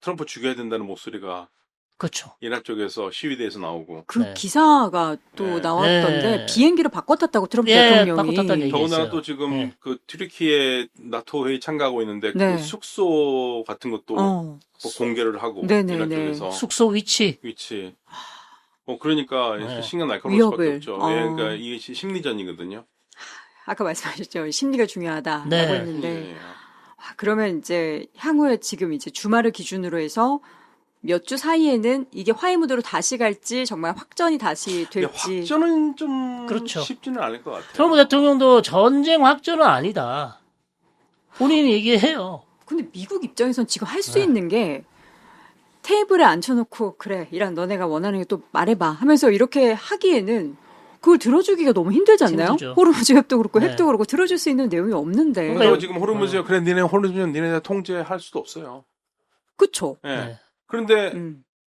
Speaker 1: 트럼프 죽여야 된다는 목소리가
Speaker 3: 그렇죠.
Speaker 1: 이란 쪽에서 시위대에서 나오고.
Speaker 2: 그
Speaker 3: 네.
Speaker 2: 기사가 또
Speaker 1: 네.
Speaker 2: 나왔던데
Speaker 3: 네.
Speaker 2: 비행기를 바꿔 탔다고 트럼프
Speaker 3: 예,
Speaker 2: 대통령이.
Speaker 3: 바꿔 탔다는 얘기.
Speaker 1: 더군다나
Speaker 3: 있어요.
Speaker 1: 또 지금
Speaker 3: 네.
Speaker 1: 그 튀르키예 나토 회의 참가하고 있는데
Speaker 2: 네.
Speaker 1: 그 숙소 같은 것도 뭐 공개를 하고
Speaker 2: 네네네.
Speaker 1: 이란 쪽에서
Speaker 3: 숙소 위치.
Speaker 1: 그러니까
Speaker 3: 네.
Speaker 1: 신경 날카로울 수밖에
Speaker 2: 위협을.
Speaker 1: 없죠. 예, 그러니까 이게 심리전이거든요.
Speaker 2: 아까 말씀하셨죠. 심리가 중요하다라고
Speaker 3: 네.
Speaker 2: 했는데. 그러면 이제 향후에 지금 이제 주말을 기준으로 해서 몇 주 사이에는 이게 화해 무드로 다시 갈지 정말 확전이 다시 될지.
Speaker 1: 확전은 좀
Speaker 3: 그렇죠.
Speaker 1: 쉽지는 않을 것 같아요.
Speaker 3: 트럼프 대통령도 전쟁 확전은 아니다. 본인이 얘기해요.
Speaker 2: 근데 미국 입장에선 지금 할 수 있는 게 테이블에 앉혀놓고 그래 이란 너네가 원하는 게 또 말해봐 하면서 이렇게 하기에는 그걸 들어주기가 너무 힘들지 않나요?
Speaker 3: 힘들죠.
Speaker 2: 호르무즈 협도 그렇고
Speaker 3: 네.
Speaker 2: 핵도 그렇고 들어줄 수 있는 내용이 없는데.
Speaker 1: 그러니까
Speaker 3: 그러니까
Speaker 1: 지금 호르무즈 그래 니네 통제할 수도 없어요.
Speaker 2: 그쵸?
Speaker 1: 예.
Speaker 3: 네.
Speaker 1: 그런데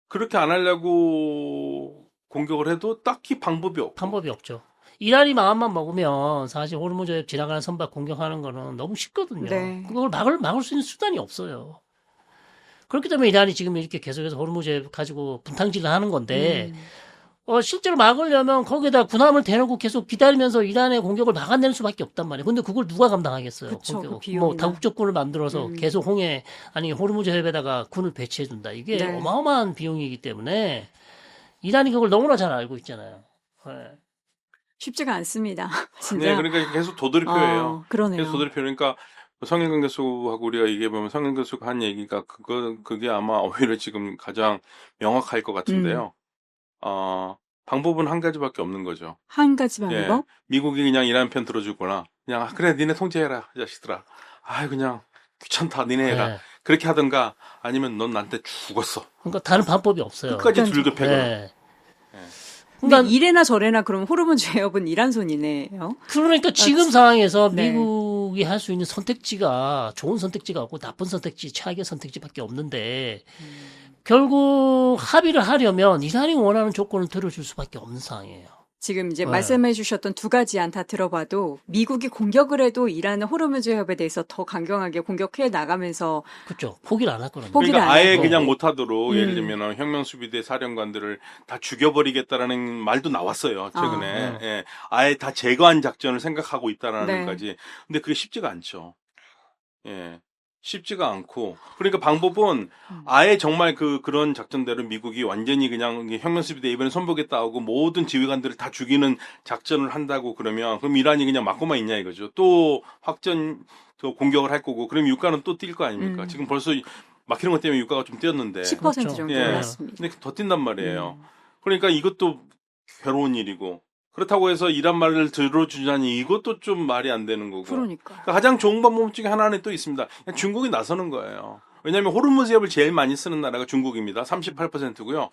Speaker 1: 그렇게 안 하려고 공격을 해도 딱히 방법이 없고.
Speaker 3: 방법이 없죠. 이란이 마음만 먹으면 사실 호르무즈에 지나가는 선박 공격하는 거는 너무 쉽거든요.
Speaker 2: 네.
Speaker 3: 그걸 막을 수 있는 수단이 없어요. 그렇기 때문에 이란이 지금 이렇게 계속해서 호르무즈 가지고 분탕질을 하는 건데
Speaker 2: 음.
Speaker 3: 실제로 막으려면 거기에다 군함을 대놓고 계속 기다리면서 이란의 공격을 막아내는 수밖에 없단 말이에요. 근데 그걸 누가 감당하겠어요?
Speaker 2: 그쵸, 그
Speaker 3: 뭐
Speaker 2: 비용이나.
Speaker 3: 다국적군을 만들어서
Speaker 2: 음.
Speaker 3: 계속 아니 호르무즈 해협에다가 군을 배치해준다. 이게
Speaker 2: 네.
Speaker 3: 어마어마한 비용이기 때문에 이란이 그걸 너무나 잘 알고 있잖아요. 네.
Speaker 2: 쉽지가 않습니다. 진짜.
Speaker 1: 네, 그러니까 계속 도돌이표예요.
Speaker 2: 그러네요.
Speaker 1: 계속 도돌이표. 그러니까 성일관 교수하고 우리가 얘기해보면 성일관 교수가 한 얘기가 그게 아마 오히려 지금 가장 명확할 것 같은데요. 방법은 한 가지밖에 없는 거죠.
Speaker 2: 한 가지
Speaker 1: 예.
Speaker 2: 방법?
Speaker 1: 미국이 그냥 이란 편 들어주거나, 그냥, 그래, 니네 통제해라, 이 자식들아. 그냥, 귀찮다, 니네 해라.
Speaker 3: 네.
Speaker 1: 그렇게 하든가, 아니면 넌 나한테 죽었어.
Speaker 3: 그러니까 다른 방법이 없어요.
Speaker 1: 끝까지
Speaker 2: 그러니까
Speaker 1: 줄겨 패거나.
Speaker 3: 네.
Speaker 2: 근데
Speaker 3: 그러니까,
Speaker 2: 이래나 저래나 그럼 호르무즈 해협은 이란 손이네요.
Speaker 3: 그러니까 지금 상황에서
Speaker 2: 네.
Speaker 3: 미국이 할 수 있는 선택지가 좋은 선택지가 없고 나쁜 선택지, 최악의 선택지밖에 없는데 결국 합의를 하려면 이란이 원하는 조건을 들어줄 수밖에 없는 상황이에요.
Speaker 2: 지금 이제
Speaker 3: 네.
Speaker 2: 말씀해 주셨던 두 가지 안 다 들어봐도 미국이 공격을 해도 이란은 호르무즈 해협에 대해서 더 강경하게 공격해 나가면서
Speaker 3: 그렇죠. 포기를 안 했거든요.
Speaker 2: 포기를
Speaker 1: 그러니까
Speaker 2: 안
Speaker 1: 아예
Speaker 2: 하고.
Speaker 1: 그냥 못하도록, 예를
Speaker 2: 음.
Speaker 1: 들면, 혁명수비대 사령관들을 다 죽여버리겠다라는 말도 나왔어요, 최근에.
Speaker 3: 아.
Speaker 1: 예. 아예 다 제거한 작전을 생각하고 있다라는
Speaker 2: 네.
Speaker 1: 것까지. 근데 그게 쉽지가 않죠. 예. 쉽지가 않고. 그러니까 방법은 아예 정말 그런 작전대로 미국이 완전히 그냥 혁명수비대 이번에 손보겠다 하고 모든 지휘관들을 다 죽이는 작전을 한다고 그러면 그럼 이란이 그냥 맞고만 있냐 이거죠. 또 또 공격을 할 거고 그럼 유가는 또 뛸 거 아닙니까? 지금 벌써 막히는 것 때문에 유가가 좀 뛰었는데.
Speaker 2: 10%
Speaker 3: 그렇죠.
Speaker 2: 정도
Speaker 1: 예.
Speaker 2: 올랐습니다.
Speaker 1: 근데 더 뛴단 말이에요.
Speaker 2: 음.
Speaker 1: 그러니까 이것도 괴로운 일이고. 그렇다고 해서 이란 말을 들어주자니 이것도 좀 말이 안 되는 거고.
Speaker 2: 그러니까.
Speaker 1: 그러니까 가장 좋은 방법 중에 하나는 또 있습니다. 그냥 중국이 나서는 거예요. 왜냐하면 호르무즈 해협을 제일 많이 쓰는 나라가 중국입니다. 38%고요.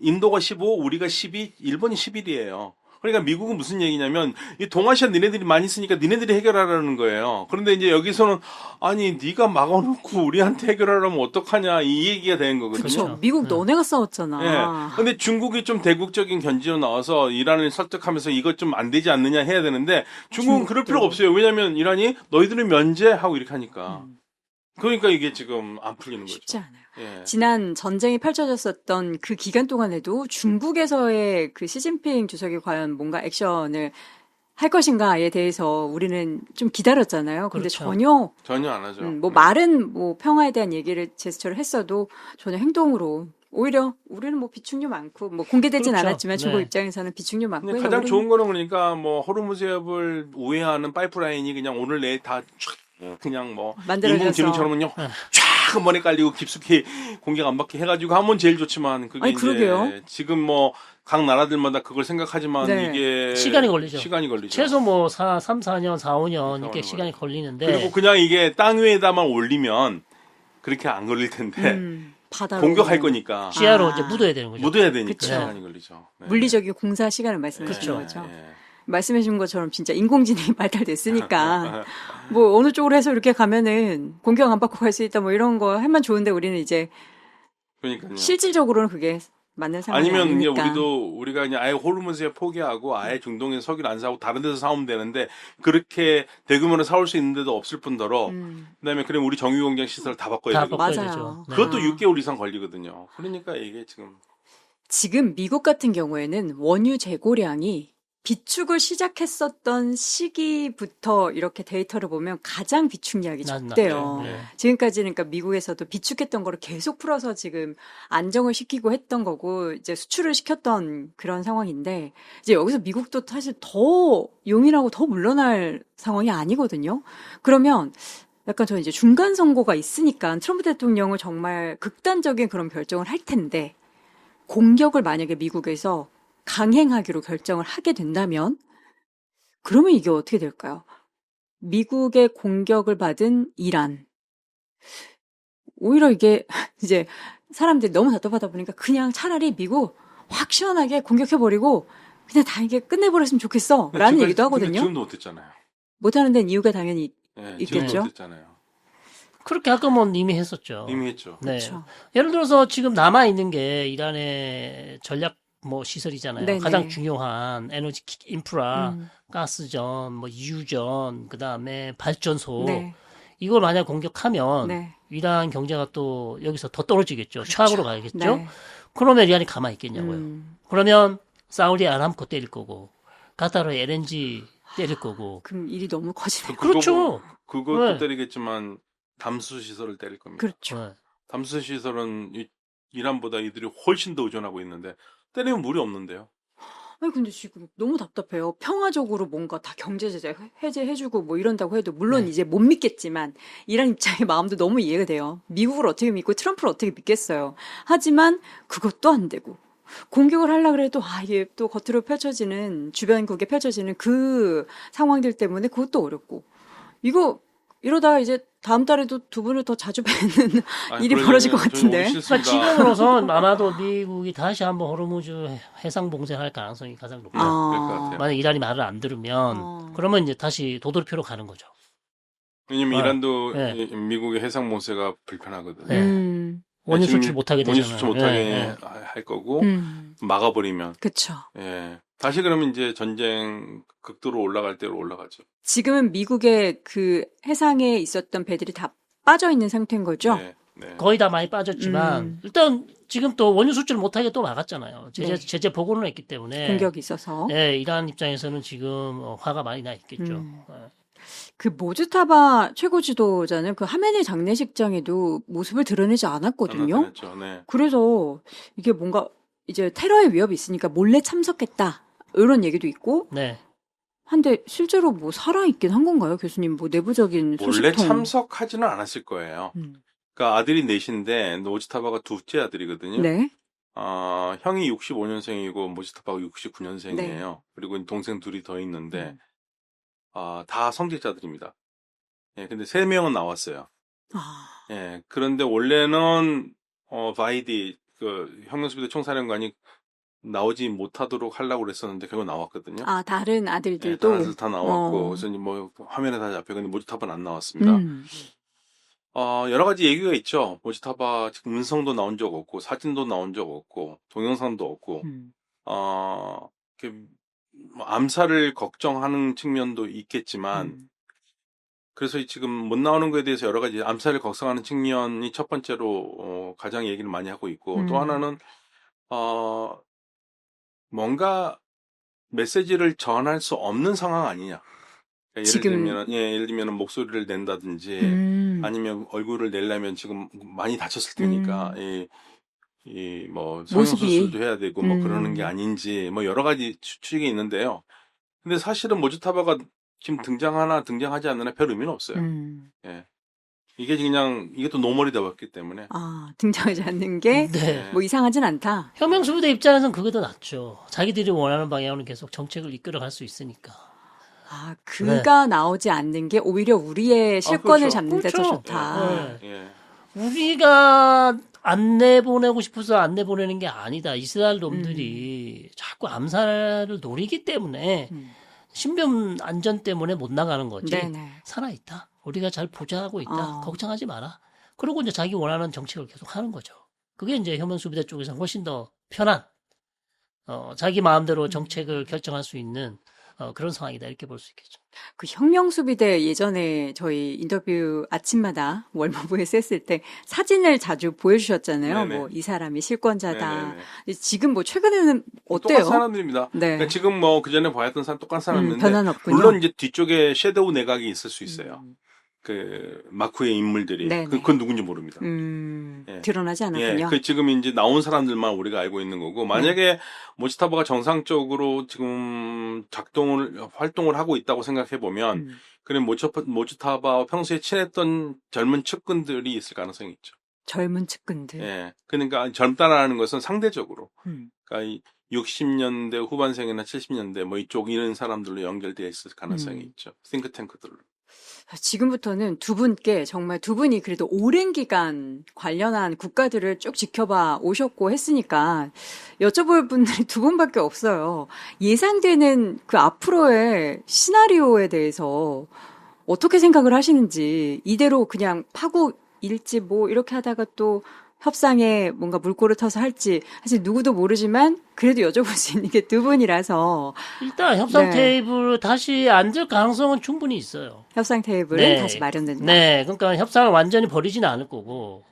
Speaker 1: 인도가 15, 우리가 12, 일본이 11이에요. 그러니까 미국은 무슨 얘기냐면 이 동아시아 니네들이 많이 쓰니까 니네들이 해결하라는 거예요. 그런데 이제 여기서는 아니 네가 막아놓고 우리한테 해결하려면 어떡하냐 이 얘기가 되는 거거든요.
Speaker 2: 그렇죠. 미국 너네가 싸웠잖아.
Speaker 1: 예. 근데 중국이 좀 대국적인 견지로 나와서 이란을 설득하면서 이것 좀 안 되지 않느냐 해야 되는데 중국은 그럴 필요가 없어요. 왜냐하면 이란이 너희들은 면제하고 이렇게 하니까. 그러니까 이게 지금 안 풀리는 거죠.
Speaker 2: 쉽지 않아요.
Speaker 1: 예.
Speaker 2: 지난 전쟁이 펼쳐졌었던 그 기간 동안에도 중국에서의 그 시진핑 주석이 과연 뭔가 액션을 할 것인가에 대해서 우리는 좀 기다렸잖아요. 근데
Speaker 3: 그렇죠.
Speaker 2: 전혀
Speaker 1: 안 하죠.
Speaker 2: 뭐 말은 뭐 평화에 대한 얘기를 제스처를 했어도 전혀 행동으로 오히려 우리는 뭐 비축류 많고 뭐 공개되진
Speaker 3: 그렇죠.
Speaker 2: 않았지만 중국
Speaker 3: 네.
Speaker 2: 입장에서는 비축류 많고
Speaker 1: 근데
Speaker 2: 해서
Speaker 1: 가장
Speaker 2: 우리는
Speaker 1: 좋은 거는 그러니까 뭐 호르무즈 해협을 우회하는 파이프라인이 그냥 오늘 내일 다 그냥 뭐
Speaker 2: 만들어져서.
Speaker 1: 인공지능처럼은요 쫙 한 번에 깔리고 깊숙이 공격 안 받게 해가지고 하면 제일 좋지만 그게
Speaker 2: 아니,
Speaker 1: 이제
Speaker 2: 그러게요.
Speaker 1: 지금 뭐 각 나라들마다 그걸 생각하지만
Speaker 2: 네.
Speaker 1: 이게
Speaker 3: 시간이 걸리죠.
Speaker 1: 시간이 걸리죠.
Speaker 3: 최소 뭐 3, 4년, 4, 5년 이렇게
Speaker 1: 4, 5년
Speaker 3: 시간이 걸리는데
Speaker 1: 그리고 그냥 이게 땅 위에다만 올리면 그렇게 안 걸릴 텐데
Speaker 2: 바다로
Speaker 1: 공격할 거니까
Speaker 3: 지하로
Speaker 2: 아.
Speaker 3: 이제 묻어야 되는 거죠.
Speaker 1: 묻어야 되니까
Speaker 2: 그쵸.
Speaker 1: 시간이 걸리죠. 네.
Speaker 2: 물리적인 공사 시간을 말씀하시는
Speaker 3: 그쵸.
Speaker 2: 거죠.
Speaker 1: 예.
Speaker 2: 말씀해 준 것처럼 진짜 인공지능이 발달됐으니까 뭐 어느 쪽으로 해서 이렇게 가면은 공격 안 받고 갈 수 있다 뭐 이런 거 하면 좋은데 우리는 이제
Speaker 1: 그러니까요.
Speaker 2: 실질적으로는 그게 맞는 상황이
Speaker 1: 아니면 이제
Speaker 2: 아니니까.
Speaker 1: 우리가 그냥 아예 호르무즈에 포기하고 아예 중동에서 석유를 안 사고 다른 데서 사오면 되는데 그렇게 대규모로 사올 수 있는데도 없을 뿐더러 그다음에 그럼 우리 정유 공장 시설 다 바꿔야
Speaker 3: 다
Speaker 1: 되고
Speaker 3: 바꿔야
Speaker 2: 맞아요.
Speaker 3: 되죠. 네.
Speaker 1: 그것도
Speaker 2: 아.
Speaker 1: 6개월 이상 걸리거든요. 그러니까 이게
Speaker 2: 지금 미국 같은 경우에는 원유 재고량이 비축을 시작했었던 시기부터 이렇게 데이터를 보면 가장 비축량이 적대요.
Speaker 3: 네.
Speaker 2: 지금까지는 그러니까 미국에서도 비축했던 거를 계속 풀어서 지금 안정을 시키고 했던 거고 이제 수출을 시켰던 그런 상황인데 이제 여기서 미국도 사실 더 용인하고 더 물러날 상황이 아니거든요. 그러면 약간 저는 이제 중간 선거가 있으니까 트럼프 대통령을 정말 극단적인 그런 결정을 할 텐데 공격을 만약에 미국에서 강행하기로 결정을 하게 된다면 그러면 이게 어떻게 될까요? 미국의 공격을 받은 이란. 오히려 이게 이제 사람들이 너무 답답하다 보니까 그냥 차라리 미국 확 시원하게 공격해버리고 그냥 다 이게 끝내버렸으면 좋겠어. 라는 얘기도 하거든요.
Speaker 1: 지금도 못했잖아요.
Speaker 2: 못하는 데는 이유가 당연히
Speaker 1: 네,
Speaker 2: 있겠죠?
Speaker 1: 지금도 못했잖아요.
Speaker 3: 그렇게 할 거면 이미 했었죠.
Speaker 1: 이미 했죠.
Speaker 3: 네.
Speaker 2: 그렇죠.
Speaker 3: 예를 들어서 지금 남아 있는 게 이란의 전략 뭐 시설이잖아요.
Speaker 2: 네네.
Speaker 3: 가장 중요한 에너지 인프라,
Speaker 2: 음.
Speaker 3: 가스전, 뭐 유전, 그다음에 발전소
Speaker 2: 네.
Speaker 3: 이걸 만약 공격하면
Speaker 2: 네.
Speaker 3: 이란 경제가 또 여기서 더 떨어지겠죠. 최악으로 가야겠죠.
Speaker 2: 네.
Speaker 3: 그러면 이란이 가만히 있겠냐고요.
Speaker 2: 음.
Speaker 3: 그러면 사우디 아람코 때릴 거고 카타르 LNG 때릴 거고.
Speaker 2: 그럼 일이 너무 커지네요.
Speaker 3: 그렇죠.
Speaker 1: 그것도
Speaker 3: 네.
Speaker 1: 때리겠지만 담수 시설을 때릴 겁니다.
Speaker 2: 그렇죠.
Speaker 3: 네.
Speaker 1: 담수 시설은 이란보다 이들이 훨씬 더 의존하고 있는데 때리면 물이 없는데요.
Speaker 2: 아니 근데 지금 너무 답답해요. 평화적으로 뭔가 다 경제 제재 해제해주고 뭐 이런다고 해도 물론
Speaker 3: 네.
Speaker 2: 이제 못 믿겠지만 이란 입장의 마음도 너무 이해가 돼요. 미국을 어떻게 믿고 트럼프를 어떻게 믿겠어요. 하지만 그것도 안 되고 공격을 하려고 그래도 이게 또 겉으로 펼쳐지는 주변국에 펼쳐지는 그 상황들 때문에 그것도 어렵고 이거 이러다가 이제 다음 달에도 두 분을 더 자주 뵈는 일이 벌어질 것 같은데.
Speaker 3: 그러니까 지금으로선 아마도 미국이 다시 한번 호르무즈 해상 봉쇄할 가능성이 가장 높다.
Speaker 1: 그럴 것 같아요.
Speaker 3: 만약 이란이 말을 안 들으면 그러면 이제 다시 도돌표로 가는 거죠.
Speaker 1: 왜냐면 이란도
Speaker 3: 네.
Speaker 1: 미국의 해상 봉쇄가 불편하거든요.
Speaker 3: 네. 원유 수출 못하게 되잖아요.
Speaker 1: 원유 수출 못하게 할 거고 막아버리면.
Speaker 2: 그렇죠.
Speaker 1: 예. 다시 그러면 이제 전쟁 극도로 올라갈 대로 올라가죠.
Speaker 2: 지금은 미국의 그 해상에 있었던 배들이 다 빠져 있는 상태인 거죠.
Speaker 1: 네, 네.
Speaker 3: 거의 다 많이 빠졌지만 일단 지금 또 원유 수출 못하게 또 막았잖아요. 제재 보고는 했기 때문에
Speaker 2: 공격이 있어서.
Speaker 3: 네, 이란 입장에서는 지금 화가 많이 나 있겠죠.
Speaker 2: 그 모즈타바 최고 지도자는 그 하메네 장례식장에도 모습을 드러내지 않았거든요.
Speaker 1: 그렇죠. 네.
Speaker 2: 그래서 이게 뭔가 이제 테러의 위협이 있으니까 몰래 참석했다 이런 얘기도 있고.
Speaker 3: 네.
Speaker 2: 한데 실제로 뭐 살아있긴 한 건가요, 교수님? 뭐 내부적인 소식통.
Speaker 1: 원래 참석하지는 않았을 거예요. 그러니까 아들이 넷인데 모지타바가 둘째 아들이거든요.
Speaker 2: 네.
Speaker 1: 형이 65년생이고 모지타바가 69년생이에요.
Speaker 2: 네.
Speaker 1: 그리고 동생 둘이 더 있는데 다 성직자들입니다. 예, 근데 3명은 나왔어요. 예, 그런데 원래는 바이디 그 혁명수비대 총사령관이 나오지 못하도록 하려고 그랬었는데 결국 나왔거든요.
Speaker 2: 다른
Speaker 1: 예,
Speaker 2: 아들들도.
Speaker 1: 다른 아들 다 나왔고 그래서 이제 뭐 화면에 다 잡혀. 근데 모지타바는 안 나왔습니다. 여러 가지 얘기가 있죠. 모지타바 지금 음성도 나온 적 없고 사진도 나온 적 없고 동영상도 없고 이렇게 뭐 암살을 걱정하는 측면도 있겠지만 그래서 지금 못 나오는 거에 대해서 여러 가지 암살을 걱정하는 측면이 첫 번째로 가장 얘기를 많이 하고 있고 또 하나는 뭔가 메시지를 전할 수 없는 상황 아니냐. 그러니까 예를 들면 목소리를 낸다든지 아니면 얼굴을 내려면 지금 많이 다쳤을 테니까 뭐 성형수술도 해야 되고 뭐 그러는 게 아닌지 뭐 여러 가지 추측이 있는데요. 근데 사실은 모지타바가 지금 등장하나 등장하지 않느냐 별 의미는 없어요. 예. 이게 그냥 이게 또 노멀이 되었기 때문에
Speaker 2: 등장하지 않는 게 뭐 이상하진 않다.
Speaker 3: 혁명수비대 입장에서는 그게 더 낫죠. 자기들이 원하는 방향으로 계속 정책을 이끌어갈 수 있으니까.
Speaker 2: 그가 나오지 않는 게 오히려 우리의 실권을
Speaker 1: 그렇죠.
Speaker 2: 잡는 데 더
Speaker 3: 그렇죠.
Speaker 2: 좋다.
Speaker 3: 우리가 안 내보내고 싶어서 안 내보내는 게 아니다. 이스라엘 놈들이 자꾸 암살을 노리기 때문에 신변 안전 때문에 못 나가는 거지.
Speaker 2: 네네.
Speaker 3: 살아있다. 우리가 잘 보좌하고 있다. 걱정하지 마라. 그러고 이제 자기 원하는 정책을 계속 하는 거죠. 그게 이제 혁명수비대 쪽에서 훨씬 더 편한, 자기 마음대로 정책을 결정할 수 있는 그런 상황이다. 이렇게 볼 수 있겠죠.
Speaker 2: 그 혁명수비대 예전에 저희 인터뷰 아침마다 월모부에서 했을 때 사진을 자주 보여주셨잖아요.
Speaker 1: 네네.
Speaker 2: 뭐 이 사람이 실권자다.
Speaker 1: 네네네.
Speaker 2: 지금 뭐 최근에는 어때요?
Speaker 1: 똑같은 사람들입니다.
Speaker 2: 네.
Speaker 1: 그러니까 지금 뭐 그전에 봐왔던 사람 똑같은 사람인데
Speaker 2: 변화는 없군요.
Speaker 1: 물론 이제 뒤쪽에 섀도우 내각이 있을 수 있어요. 그 마크의 인물들이
Speaker 2: 네네.
Speaker 1: 그건 누군지 모릅니다. 예.
Speaker 2: 드러나지 않았군요.
Speaker 1: 예, 그 지금 이제 나온 사람들만 우리가 알고 있는 거고 만약에 모지타바가 정상적으로 지금 활동을 하고 있다고 생각해 보면 그럼 모지타바와 평소에 친했던 젊은 측근들이 있을 가능성이 있죠.
Speaker 2: 젊은 측근들.
Speaker 1: 예, 그러니까 젊다라는 것은 상대적으로 그러니까 이 60년대 후반생이나 70년대 뭐 이쪽 이런 사람들로 연결되어 있을 가능성이 있죠. 싱크탱크들로.
Speaker 2: 지금부터는 두 분께 정말 두 분이 그래도 오랜 기간 관련한 국가들을 쭉 지켜봐 오셨고 했으니까 여쭤볼 분들이 두 분밖에 없어요. 예상되는 그 앞으로의 시나리오에 대해서 어떻게 생각을 하시는지 이대로 그냥 파고 일지 뭐 이렇게 하다가 또 협상에 뭔가 물꼬를 터서 할지 사실 누구도 모르지만 그래도 여쭤볼 수 있는 게 두 분이라서
Speaker 3: 일단 협상
Speaker 2: 네.
Speaker 3: 테이블 다시 앉을 가능성은 충분히 있어요.
Speaker 2: 협상 테이블은
Speaker 3: 네.
Speaker 2: 다시 마련된다.
Speaker 3: 네, 그러니까 협상을 완전히 버리지는 않을 거고.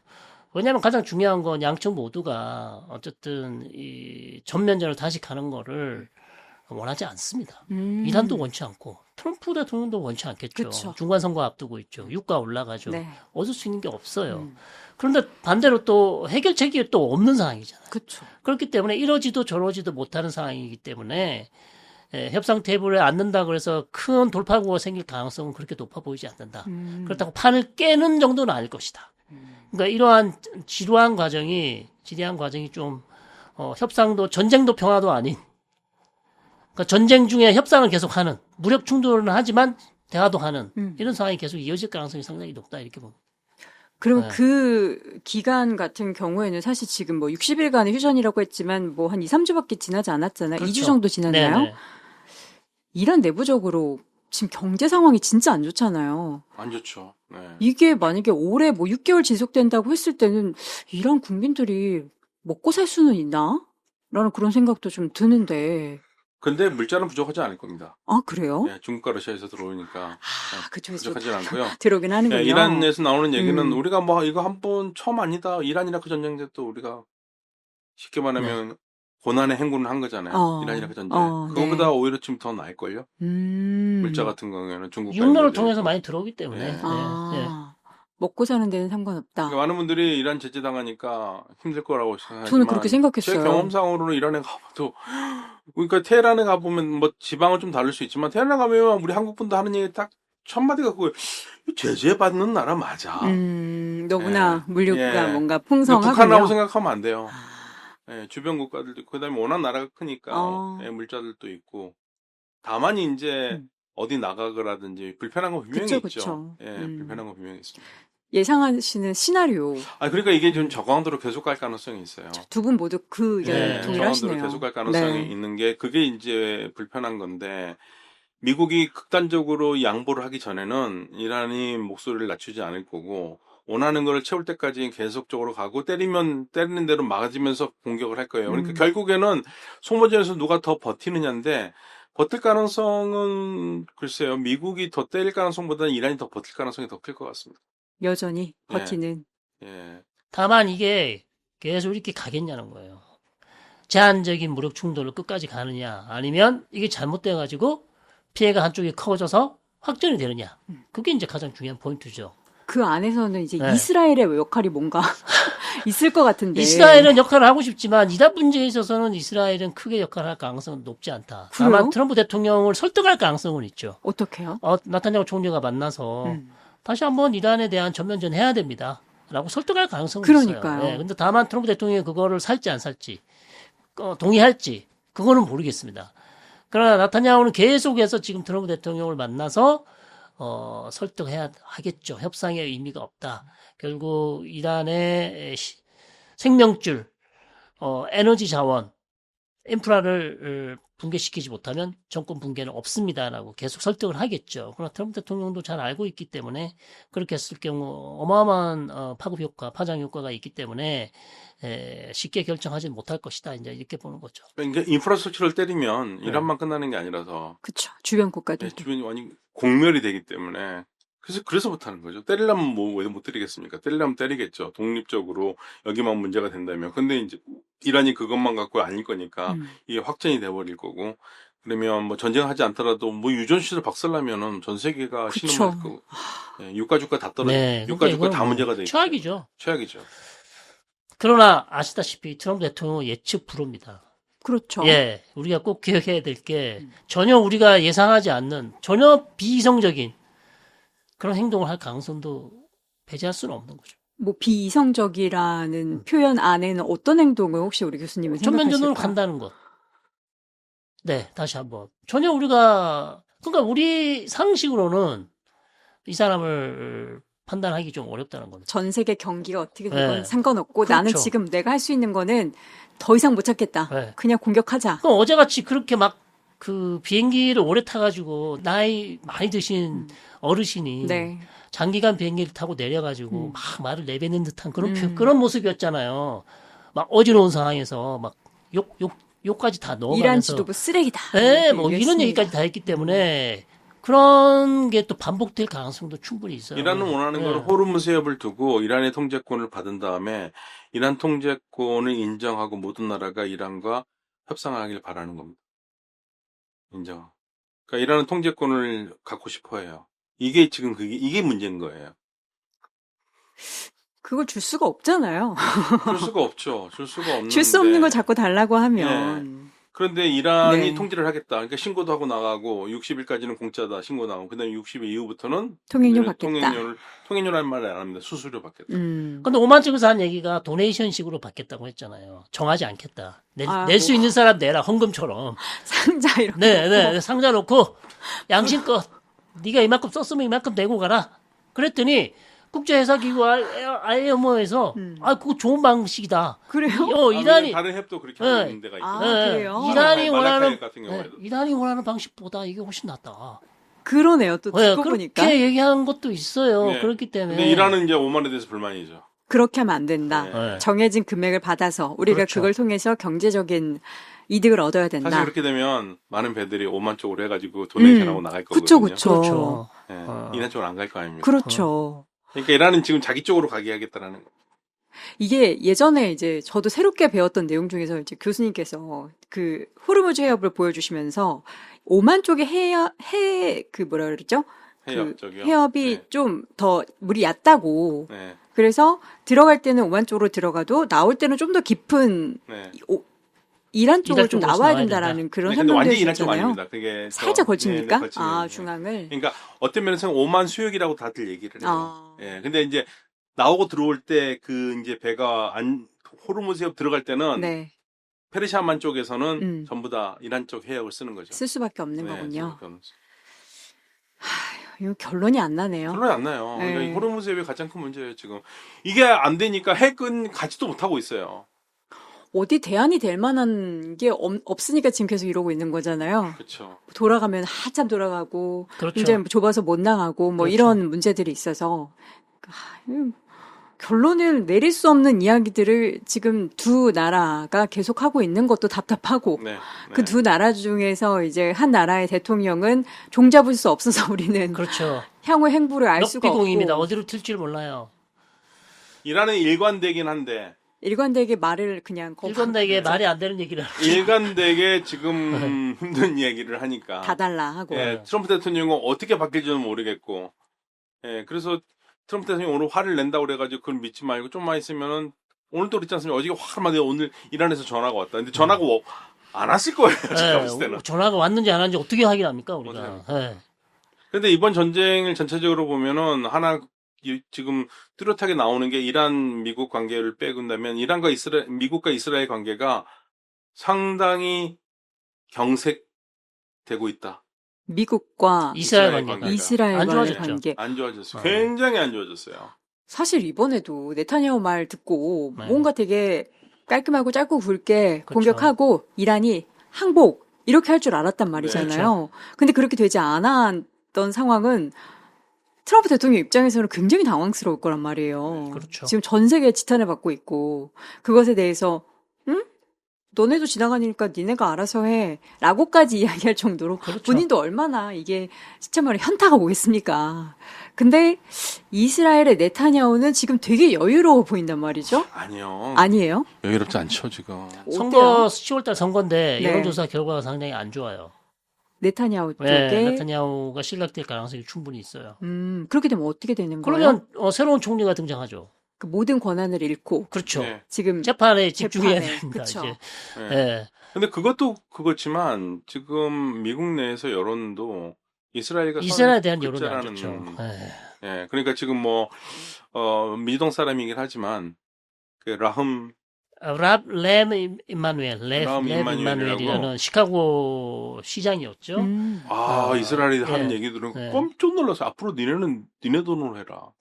Speaker 3: 왜냐하면 가장 중요한 건 양측 모두가 어쨌든 이 전면전을 다시 가는 거를 원하지 않습니다. 이란도 원치 않고 트럼프 대통령도 원치 않겠죠.
Speaker 2: 그쵸.
Speaker 3: 중간 선거 앞두고 있죠. 유가 올라가죠.
Speaker 2: 네.
Speaker 3: 얻을 수 있는 게 없어요. 그런데 반대로 또 해결책이 또 없는 상황이잖아요.
Speaker 2: 그렇죠.
Speaker 3: 그렇기 때문에 이러지도 저러지도 못하는 상황이기 때문에 협상 테이블에 앉는다 그래서 큰 돌파구가 생길 가능성은 그렇게 높아 보이지 않는다. 그렇다고 판을 깨는 정도는 아닐 것이다. 그러니까 이러한 지루한 과정이 좀 협상도 전쟁도 평화도 아닌 그러니까 전쟁 중에 협상을 계속하는 무력 충돌은 하지만 대화도 하는 이런 상황이 계속 이어질 가능성이 상당히 높다 이렇게 봅니다.
Speaker 2: 그럼
Speaker 3: 네.
Speaker 2: 그 기간 같은 경우에는 사실 지금 뭐 60일간의 휴전이라고 했지만 뭐 한 2, 3주밖에 지나지 않았잖아요.
Speaker 3: 그렇죠.
Speaker 2: 2주 정도 지났나요?
Speaker 3: 네네.
Speaker 2: 이란 내부적으로 지금 경제 상황이 진짜 안 좋잖아요.
Speaker 1: 안 좋죠. 네.
Speaker 2: 이게 만약에 올해 뭐 6개월 지속된다고 했을 때는 이란 국민들이 먹고 살 수는 있나? 라는 그런 생각도 좀 드는데.
Speaker 1: 근데 물자는 부족하지 않을 겁니다.
Speaker 2: 아, 그래요?
Speaker 1: 네, 중국과 러시아에서 들어오니까
Speaker 2: 아, 그쪽에서
Speaker 1: 부족하지 않고요.
Speaker 2: 들어오긴 하는군요.
Speaker 1: 네, 이란에서 나오는 얘기는
Speaker 2: 음.
Speaker 1: 우리가 뭐 이거 한 번 처음 아니다. 이란 이라크 전쟁 때 또 우리가 쉽게 말하면 고난의 행군을 한 거잖아요. 이란 이라크 전쟁. 그거보다
Speaker 2: 네.
Speaker 1: 오히려 지금 더 나을걸요. 물자 같은 경우에는 중국과
Speaker 3: 육로를
Speaker 1: 연결돼
Speaker 3: 통해서
Speaker 1: 있고.
Speaker 3: 많이 들어오기 때문에.
Speaker 1: 네.
Speaker 3: 네.
Speaker 2: 아, 먹고 사는 데는 상관없다.
Speaker 1: 그러니까 많은 분들이 이란 제재당하니까 힘들 거라고 생각하지만
Speaker 2: 저는 그렇게 생각했어요.
Speaker 1: 제 경험상으로는 이란에 가봐도 그러니까 테헤란에 가보면 뭐 지방은 좀 다를 수 있지만 테헤란에 가면 우리 한국 분도 하는 얘기 딱 첫 마디가 그거예요. 제재받는 나라 맞아.
Speaker 2: 너무나 물류가
Speaker 1: 예.
Speaker 2: 뭔가
Speaker 1: 근데
Speaker 2: 풍성하군요.
Speaker 1: 북한이라고 생각하면 안 돼요. 예, 주변 국가들도 있고, 그다음에 워낙 나라가 크니까 예, 물자들도 있고. 다만 이제 어디 나가거라든지 불편한 거 분명히
Speaker 2: 그쵸,
Speaker 1: 있죠.
Speaker 2: 그쵸.
Speaker 1: 예, 불편한 거 분명히 있습니다.
Speaker 2: 예상하시는 시나리오
Speaker 1: 아, 그러니까 이게 좀 저강도로 계속 갈 가능성이 있어요.
Speaker 2: 두 분 모두 그 의견
Speaker 1: 네,
Speaker 2: 동일하시네요.
Speaker 1: 저강도로 계속 갈 가능성이
Speaker 2: 네.
Speaker 1: 있는 게 그게 이제 불편한 건데 미국이 극단적으로 양보를 하기 전에는 이란이 목소리를 낮추지 않을 거고 원하는 걸 채울 때까지 계속적으로 가고 때리는 대로 막아지면서 공격을 할 거예요. 그러니까 결국에는 소모전에서 누가 더 버티느냐인데 버틸 가능성은 글쎄요. 미국이 더 때릴 가능성보다는 이란이 더 버틸 가능성이 더 클 것 같습니다.
Speaker 2: 여전히 버티는.
Speaker 1: 예.
Speaker 3: 다만 이게 계속 이렇게 가겠냐는 거예요. 제한적인 무력 충돌을 끝까지 가느냐 아니면 이게 잘못돼가지고 피해가 한쪽이 커져서 확전이 되느냐. 그게 이제 가장 중요한 포인트죠.
Speaker 2: 그 안에서는 이제
Speaker 3: 네.
Speaker 2: 이스라엘의 역할이 뭔가 있을 것 같은데.
Speaker 3: 이스라엘은 역할을 하고 싶지만 이란 문제에 있어서는 이스라엘은 크게 역할을 할 가능성은 높지 않다.
Speaker 2: 그래요?
Speaker 3: 다만 트럼프 대통령을 설득할 가능성은 있죠.
Speaker 2: 어떻게요?
Speaker 3: 나타냐후 총리가 만나서 다시 한번 이란에 대한 전면전 해야 됩니다. 라고 설득할 가능성은
Speaker 2: 그러니까요.
Speaker 3: 있어요. 네, 근데 다만 트럼프 대통령이 그거를 살지 안 살지, 동의할지, 그거는 모르겠습니다. 그러나 나타냐후는 계속해서 지금 트럼프 대통령을 만나서 설득해야 하겠죠. 협상의 의미가 없다. 결국 이란의 생명줄, 에너지 자원, 인프라를 붕괴시키지 못하면 정권 붕괴는 없습니다라고 계속 설득을 하겠죠. 그러나 트럼프 대통령도 잘 알고 있기 때문에 그렇게 했을 경우 어마어마한 파급 효과, 파장 효과가 있기 때문에 쉽게 결정하지 못할 것이다. 이제 이렇게 보는 거죠.
Speaker 1: 그러니까 인프라스트럭처를 때리면 이란만 끝나는 게 아니라서
Speaker 2: 그쵸. 주변 국가들.
Speaker 1: 주변이 완전 공멸이 되기 때문에 그래서 못하는 거죠. 때리려면 왜 못 때리겠습니까? 때리려면 때리겠죠. 독립적으로 여기만 문제가 된다면. 근데 이제 이란이 그것만 갖고 아닐 거니까 이게 확전이 돼버릴 거고. 그러면 뭐 전쟁하지 않더라도 뭐 유전시설 박살나면은 전 세계가
Speaker 2: 그쵸.
Speaker 1: 신음할 거고. 예, 유가주가 다 떨어져.
Speaker 3: 네,
Speaker 1: 유가주가 다
Speaker 3: 이건
Speaker 1: 문제가 돼.
Speaker 3: 최악이죠.
Speaker 1: 최악이죠.
Speaker 3: 그러나 아시다시피 트럼프 대통령은 예측 불허입니다.
Speaker 2: 그렇죠.
Speaker 3: 예, 우리가 꼭 기억해야 될 게 전혀 우리가 예상하지 않는 전혀 비이성적인 그런 행동을 할 가능성도 배제할 수는 없는 거죠.
Speaker 2: 뭐 비이성적이라는 표현 안에는 어떤 행동을 혹시 우리 교수님은
Speaker 3: 전면전으로
Speaker 2: 생각하실까?
Speaker 3: 간다는 것. 네, 다시 한번. 전혀 그러니까 우리 상식으로는 이 사람을 판단하기 좀 어렵다는 거죠.
Speaker 2: 전 세계 경기가 어떻게 되건
Speaker 3: 네.
Speaker 2: 상관없고
Speaker 3: 그렇죠.
Speaker 2: 나는 지금 내가 할 수 있는 거는 더 이상 못 찾겠다.
Speaker 3: 네.
Speaker 2: 그냥 공격하자.
Speaker 3: 그럼 어제같이 그렇게 막 그 비행기를 오래 타가지고 나이 많이 드신 어르신이
Speaker 2: 네.
Speaker 3: 장기간 비행기를 타고 내려가지고 막 말을 내뱉는 듯한 그런
Speaker 2: 음.
Speaker 3: 그런 모습이었잖아요. 막 어지러운 상황에서 막 욕까지 다
Speaker 2: 이란
Speaker 3: 넣어가면서
Speaker 2: 지도부 쓰레기다.
Speaker 3: 네,
Speaker 2: 이렇게
Speaker 3: 뭐 이런
Speaker 2: 얘기했습니다.
Speaker 3: 얘기까지 다 했기 때문에 그런 게 또 반복될 가능성도 충분히 있어요.
Speaker 1: 이란은 원하는 건 호르무즈 해협을 두고 이란의 통제권을 받은 다음에 이란 통제권을 인정하고 모든 나라가 이란과 협상하길 바라는 겁니다. 인정. 그러니까 이란은 통제권을 갖고 싶어 해요. 이게 지금 이게 문제인 거예요.
Speaker 2: 그걸 줄 수가 없잖아요.
Speaker 1: 줄 수가 없죠. 줄 수가 없는데.
Speaker 2: 줄 수 없는 거 자꾸 달라고 하면.
Speaker 1: 그런데 이란이
Speaker 2: 네.
Speaker 1: 통제를 하겠다. 그러니까 신고도 하고 나가고 60일까지는 공짜다. 신고 나가고 그다음에 60일 이후부터는
Speaker 2: 통행료
Speaker 1: 이제
Speaker 2: 받겠다.
Speaker 1: 통행료라는 말을 안 합니다. 수수료 받겠다.
Speaker 3: 근데 오만 측에서 한 얘기가 도네이션식으로 받겠다고 했잖아요. 정하지 않겠다. 낼 수
Speaker 2: 뭐.
Speaker 3: 있는 사람 내라, 헌금처럼.
Speaker 2: 상자 이렇게.
Speaker 3: 네, 상자 놓고 양심껏 네가 이만큼 썼으면 이만큼 내고 가라. 그랬더니 국제회사기구 IMO에서 그거 좋은 방식이다.
Speaker 2: 그래요?
Speaker 3: 이란이
Speaker 1: 다른 앱도 그렇게 하고 있는 데가 있거든요.
Speaker 2: 그래요?
Speaker 3: 이란이 원하는
Speaker 1: 같은 경우에도.
Speaker 3: 이란이 원하는 방식보다 이게 훨씬 낫다.
Speaker 2: 그러네요. 또 듣고 보니까.
Speaker 3: 그렇게 얘기한 것도 있어요.
Speaker 1: 네.
Speaker 3: 그렇기 때문에.
Speaker 1: 근데 이란은 이제 오만에 대해서 불만이죠.
Speaker 2: 그렇게 하면 안 된다.
Speaker 3: 네.
Speaker 2: 정해진 금액을 받아서 우리가
Speaker 3: 그렇죠.
Speaker 2: 그걸 통해서 경제적인 이득을 얻어야 된다.
Speaker 1: 사실 그렇게 되면 많은 배들이 오만 쪽으로 해가지고 도네이션하고 나갈 거거든요.
Speaker 2: 그쵸.
Speaker 3: 그렇죠.
Speaker 1: 이란 쪽으로 안 갈 거 아닙니까?
Speaker 2: 그렇죠.
Speaker 1: 그러니까 이란은 지금 자기 쪽으로 가게 하겠다라는 거.
Speaker 2: 이게 예전에 이제 저도 새롭게 배웠던 내용 중에서 이제 교수님께서 그 호르무즈 해협을 보여주시면서 오만 쪽의 그 뭐라 그랬죠?
Speaker 1: 해협 쪽이요.
Speaker 2: 해협이
Speaker 1: 네.
Speaker 2: 좀 더 물이 얕다고.
Speaker 1: 네.
Speaker 2: 그래서 들어갈 때는 오만 쪽으로 들어가도 나올 때는 좀 더 깊은
Speaker 1: 네.
Speaker 2: 이란 쪽으로 좀
Speaker 3: 쪽으로
Speaker 2: 나와야
Speaker 3: 나와야
Speaker 2: 된다라는 그런
Speaker 1: 근데
Speaker 2: 설명도
Speaker 1: 완전히 이란 쪽
Speaker 2: 해주셨잖아요.
Speaker 1: 아닙니다. 그게
Speaker 2: 살짝 걸칩니까?
Speaker 1: 걸치는.
Speaker 2: 중앙을.
Speaker 1: 그러니까 어떤 면에서는 오만 수역이라고 다들 얘기를 해요.
Speaker 2: 아.
Speaker 1: 예. 근데 이제 나오고 들어올 때 그 이제 배가 호르무즈 해협 들어갈 때는
Speaker 2: 네.
Speaker 1: 페르시아만 쪽에서는 전부 다 이란 쪽 해협을 쓰는 거죠.
Speaker 2: 쓸 수밖에 없는
Speaker 1: 네,
Speaker 2: 거군요.
Speaker 1: 쓸 수밖에 없는 거죠.
Speaker 2: 이거 결론이 안 나네요.
Speaker 1: 결론이 안 나요.
Speaker 2: 네.
Speaker 1: 그러니까 이 호르무즈 해협이 가장 큰 문제예요, 지금. 이게 안 되니까 핵은 가지도 못하고 있어요.
Speaker 2: 어디 대안이 될 만한 게 없으니까 지금 계속 이러고 있는 거잖아요.
Speaker 1: 그렇죠.
Speaker 2: 돌아가면 한참 돌아가고
Speaker 3: 그렇죠.
Speaker 2: 이제 좁아서 못 나가고 뭐
Speaker 3: 그렇죠.
Speaker 2: 이런 문제들이 있어서 결론을 내릴 수 없는 이야기들을 지금 두 나라가 계속 하고 있는 것도 답답하고
Speaker 1: 네.
Speaker 2: 그 두 나라 중에서 이제 한 나라의 대통령은 종잡을 수 없어서 우리는
Speaker 3: 그렇죠.
Speaker 2: 향후 행보를 알 수가 없고
Speaker 3: 럭비공입니다. 어디로 튈지 몰라요.
Speaker 1: 이란은 일관되긴 한데
Speaker 2: 일관되게 말을 그냥
Speaker 3: 일관되게 말이 안 되는 얘기를 하죠.
Speaker 1: 일관되게 지금 힘든 얘기를 하니까.
Speaker 2: 다 달라 하고
Speaker 1: 예, 트럼프 대통령은 어떻게 바뀔지는 모르겠고. 예, 그래서 트럼프 대통령이 오늘 화를 낸다고 그래가지고 그걸 믿지 말고 좀만 있으면은 오늘도 그렇지 않습니까? 어저께 화를 막 내요. 오늘 이란에서 전화가 왔다. 근데 전화가 안 왔을 거예요. 제가 봤을 때는.
Speaker 3: 전화가 왔는지 안 왔는지 어떻게 확인합니까 우리가? 예.
Speaker 1: 근데 이번 전쟁을 전체적으로 보면은 하나 지금 뚜렷하게 나오는 게 이란 미국 관계를 빼군다면 미국과 이스라엘 관계가 상당히 경색되고 있다.
Speaker 2: 미국과
Speaker 3: 이스라엘
Speaker 1: 이스라엘
Speaker 3: 관계가
Speaker 1: 관계가.
Speaker 2: 이스라엘과의
Speaker 3: 안 좋아졌죠.
Speaker 2: 관계.
Speaker 1: 안 좋아졌어요. 굉장히 안 좋아졌어요.
Speaker 2: 사실 이번에도 네타냐후 말 듣고
Speaker 3: 네.
Speaker 2: 뭔가 되게 깔끔하고 짧고 굵게
Speaker 3: 그렇죠.
Speaker 2: 공격하고 이란이 항복 이렇게 할 줄 알았단 말이잖아요. 근데 그렇게 되지 않았던 상황은 트럼프 대통령 입장에서는 굉장히 당황스러울 거란 말이에요.
Speaker 3: 그렇죠.
Speaker 2: 지금 전 세계에 지탄을 받고 있고 그것에 대해서 응? 너네도 지나가니까 니네가 알아서 해 라고까지 이야기할 정도로
Speaker 3: 그렇죠.
Speaker 2: 본인도 얼마나 이게 진짜 말이 현타가 오겠습니까. 근데 이스라엘의 네타냐후는 지금 되게 여유로워 보인단 말이죠.
Speaker 1: 아니요.
Speaker 2: 아니에요?
Speaker 1: 여유롭지 않죠, 지금.
Speaker 3: 선거 10월달 선거인데
Speaker 2: 네.
Speaker 3: 여론조사 결과가 상당히 안 좋아요.
Speaker 2: 네타냐후 쪽에
Speaker 3: 네, 네타냐후가 실락될 가능성이 충분히 있어요.
Speaker 2: 그렇게 되면 어떻게 되는 거예요?
Speaker 3: 그러면 새로운 총리가 등장하죠.
Speaker 2: 그 모든 권한을 잃고
Speaker 3: 그렇죠.
Speaker 1: 네.
Speaker 2: 지금
Speaker 3: 재판에 집중해야
Speaker 2: 재판에,
Speaker 3: 됩니다.
Speaker 2: 그쵸.
Speaker 3: 이제.
Speaker 1: 네.
Speaker 3: 네.
Speaker 1: 근데 그것도 그렇지만 지금 미국 내에서 여론도 이스라엘과
Speaker 3: 이스라엘에 대한 여론이 안
Speaker 1: 글자라는,
Speaker 3: 좋죠. 네.
Speaker 1: 예, 그러니까 지금 미동 사람이긴 하지만 그 라흠
Speaker 3: 램 임마누엘,
Speaker 1: 람
Speaker 3: 임마누엘이라는 시카고 시장이었죠.
Speaker 1: 이스라엘이 하는
Speaker 3: 예.
Speaker 1: 얘기 들으면
Speaker 3: 네.
Speaker 1: 깜짝 놀라서 앞으로 니네는 니네 돈으로 해라.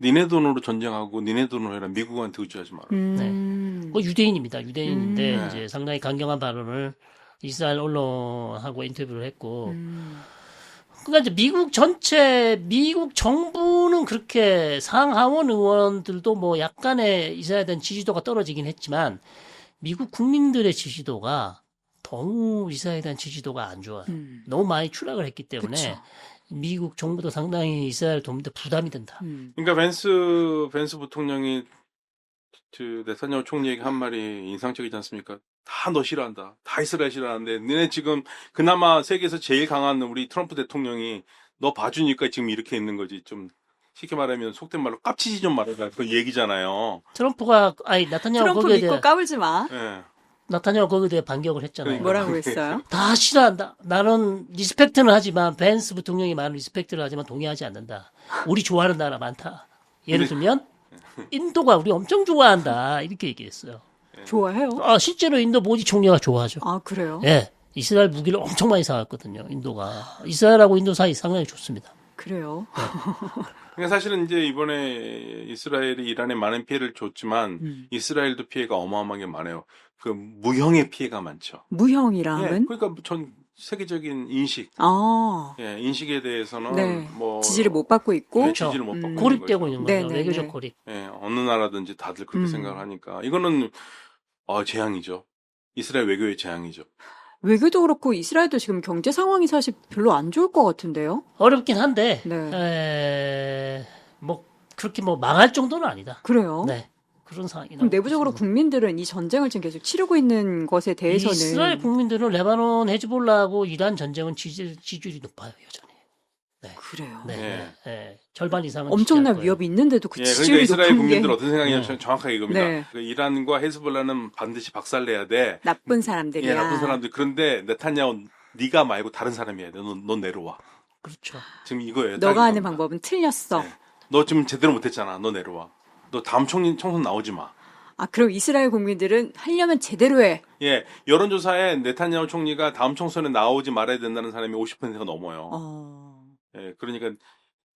Speaker 1: 니네 돈으로 전쟁하고 니네 돈으로 해라. 미국한테 의지하지 마라.
Speaker 3: 그 유대인입니다. 유대인인데
Speaker 1: 음.
Speaker 3: 이제 상당히 강경한 발언을 이스라엘 언론하고 인터뷰를 했고, 그러니까 이제 미국 정부는 그렇게 상하원 의원들도 뭐 약간의 이스라엘에 대한 지지도가 떨어지긴 했지만, 미국 국민들의 지지도가 너무 이스라엘에 대한 지지도가 안 좋아요. 너무 많이 추락을 했기 때문에,
Speaker 2: 그쵸.
Speaker 3: 미국 정부도 상당히 이스라엘 돕는데 부담이 된다.
Speaker 1: 그러니까 벤스 부통령이 그 네타냐후 총리 얘기 한 말이 인상적이지 않습니까? 다 너 싫어한다. 다 이스라엘 싫어하는데 너네 지금 그나마 세계에서 제일 강한 우리 트럼프 대통령이 너 봐주니까 지금 이렇게 있는 거지. 좀 쉽게 말하면 속된 말로 깝치지 좀 말아라. 그 얘기잖아요.
Speaker 3: 나타냐후
Speaker 2: 트럼프
Speaker 3: 거기에
Speaker 2: 믿고
Speaker 3: 대해
Speaker 2: 까불지 마.
Speaker 1: 예.
Speaker 3: 나타냐후 거기에 대해 반격을 했잖아요.
Speaker 2: 뭐라고 했어요?
Speaker 3: 다 싫어한다. 나는 리스펙트는 하지만 벤스 부통령이 말은 리스펙트를 하지만 동의하지 않는다. 우리 좋아하는 나라 많다. 예를 들면 인도가 우리 엄청 좋아한다. 이렇게 얘기했어요.
Speaker 2: 좋아해요?
Speaker 3: 실제로 인도 모디 총리가 좋아하죠.
Speaker 2: 아, 그래요?
Speaker 3: 예. 이스라엘 무기를 엄청 많이 사왔거든요. 인도가. 이스라엘하고 인도 사이 상당히 좋습니다.
Speaker 2: 그래요?
Speaker 1: 그러니까 사실은 이제 이번에 이스라엘이 이란에 많은 피해를 줬지만 이스라엘도 피해가 어마어마하게 많아요. 그 무형의 피해가 많죠.
Speaker 2: 무형이라면?
Speaker 1: 예, 그러니까 전 세계적인 인식,
Speaker 2: 아,
Speaker 1: 인식에 대해서는
Speaker 2: 네.
Speaker 1: 뭐
Speaker 2: 지지를 못 받고 있고.
Speaker 1: 네, 지지를 못 받고
Speaker 3: 고립되고
Speaker 1: 있는
Speaker 3: 있는
Speaker 1: 거죠.
Speaker 3: 거죠.
Speaker 2: 네네네.
Speaker 3: 외교적 고립.
Speaker 1: 예, 어느 나라든지 다들 그렇게 생각을 하니까 이거는 재앙이죠. 이스라엘 외교의 재앙이죠.
Speaker 2: 외교도 그렇고 이스라엘도 지금 경제 상황이 사실 별로 안 좋을 것 같은데요?
Speaker 3: 어렵긴 한데,
Speaker 2: 네.
Speaker 3: 그렇게 망할 정도는 아니다.
Speaker 2: 그래요?
Speaker 3: 네. 그런 상황이
Speaker 2: 그럼 내부적으로
Speaker 3: 있습니다.
Speaker 2: 국민들은 이 전쟁을 지금 계속 치르고 있는 것에 대해서는
Speaker 3: 이스라엘 국민들은 레바논 헤즈볼라하고 이란 전쟁은 지지율이 높아요, 여전히.
Speaker 2: 그래요.
Speaker 3: 네.
Speaker 1: 예.
Speaker 3: 네. 절반 이상은
Speaker 2: 엄청난
Speaker 3: 지지할 거예요.
Speaker 2: 위협이 있는데도 그
Speaker 1: 그러니까
Speaker 2: 지지율이
Speaker 1: 이스라엘
Speaker 2: 높은 게
Speaker 1: 국민들 어떤 생각이냐면
Speaker 3: 네.
Speaker 1: 정확하게 이겁니다.
Speaker 2: 네.
Speaker 1: 그 이란과 헤즈볼라는 반드시 박살내야 돼.
Speaker 2: 나쁜 사람들이야.
Speaker 1: 예, 나쁜 사람들. 그런데 네타냐후 네가 말고 다른 사람이 해야 돼. 넌 내려와.
Speaker 3: 그렇죠.
Speaker 1: 지금 이거예요.
Speaker 2: 너가
Speaker 1: 딱
Speaker 2: 하는
Speaker 1: 이겁니다.
Speaker 2: 방법은 틀렸어.
Speaker 1: 네. 너 지금 제대로 못했잖아. 너 내려와. 너 다음 총선 나오지 마.
Speaker 2: 아, 그럼 이스라엘 국민들은 하려면 제대로 해.
Speaker 1: 예, 여론조사에 네타냐후 총리가 다음 총선에 나오지 말아야 된다는 사람이 50%가 넘어요. 예, 그러니까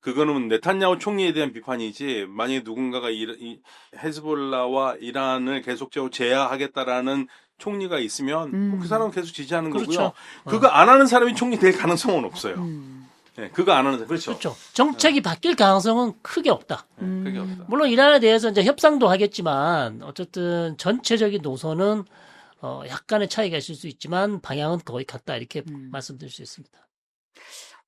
Speaker 1: 그거는 네타냐후 총리에 대한 비판이지. 만약에 누군가가 이 헤즈볼라와 이란을 계속적으로 제어하겠다라는 총리가 있으면 그 사람은 계속 지지하는
Speaker 3: 그렇죠.
Speaker 1: 거고요. 그거 안 하는 사람이 총리 될 가능성은 없어요. 예, 그거 안 하는 사람 그렇죠.
Speaker 3: 그렇죠. 정책이 바뀔 가능성은 크게 없다.
Speaker 1: 예, 그게 없다.
Speaker 3: 물론 이란에 대해서 이제 협상도 하겠지만 어쨌든 전체적인 노선은 약간의 차이가 있을 수 있지만 방향은 거의 같다 이렇게 말씀드릴 수 있습니다.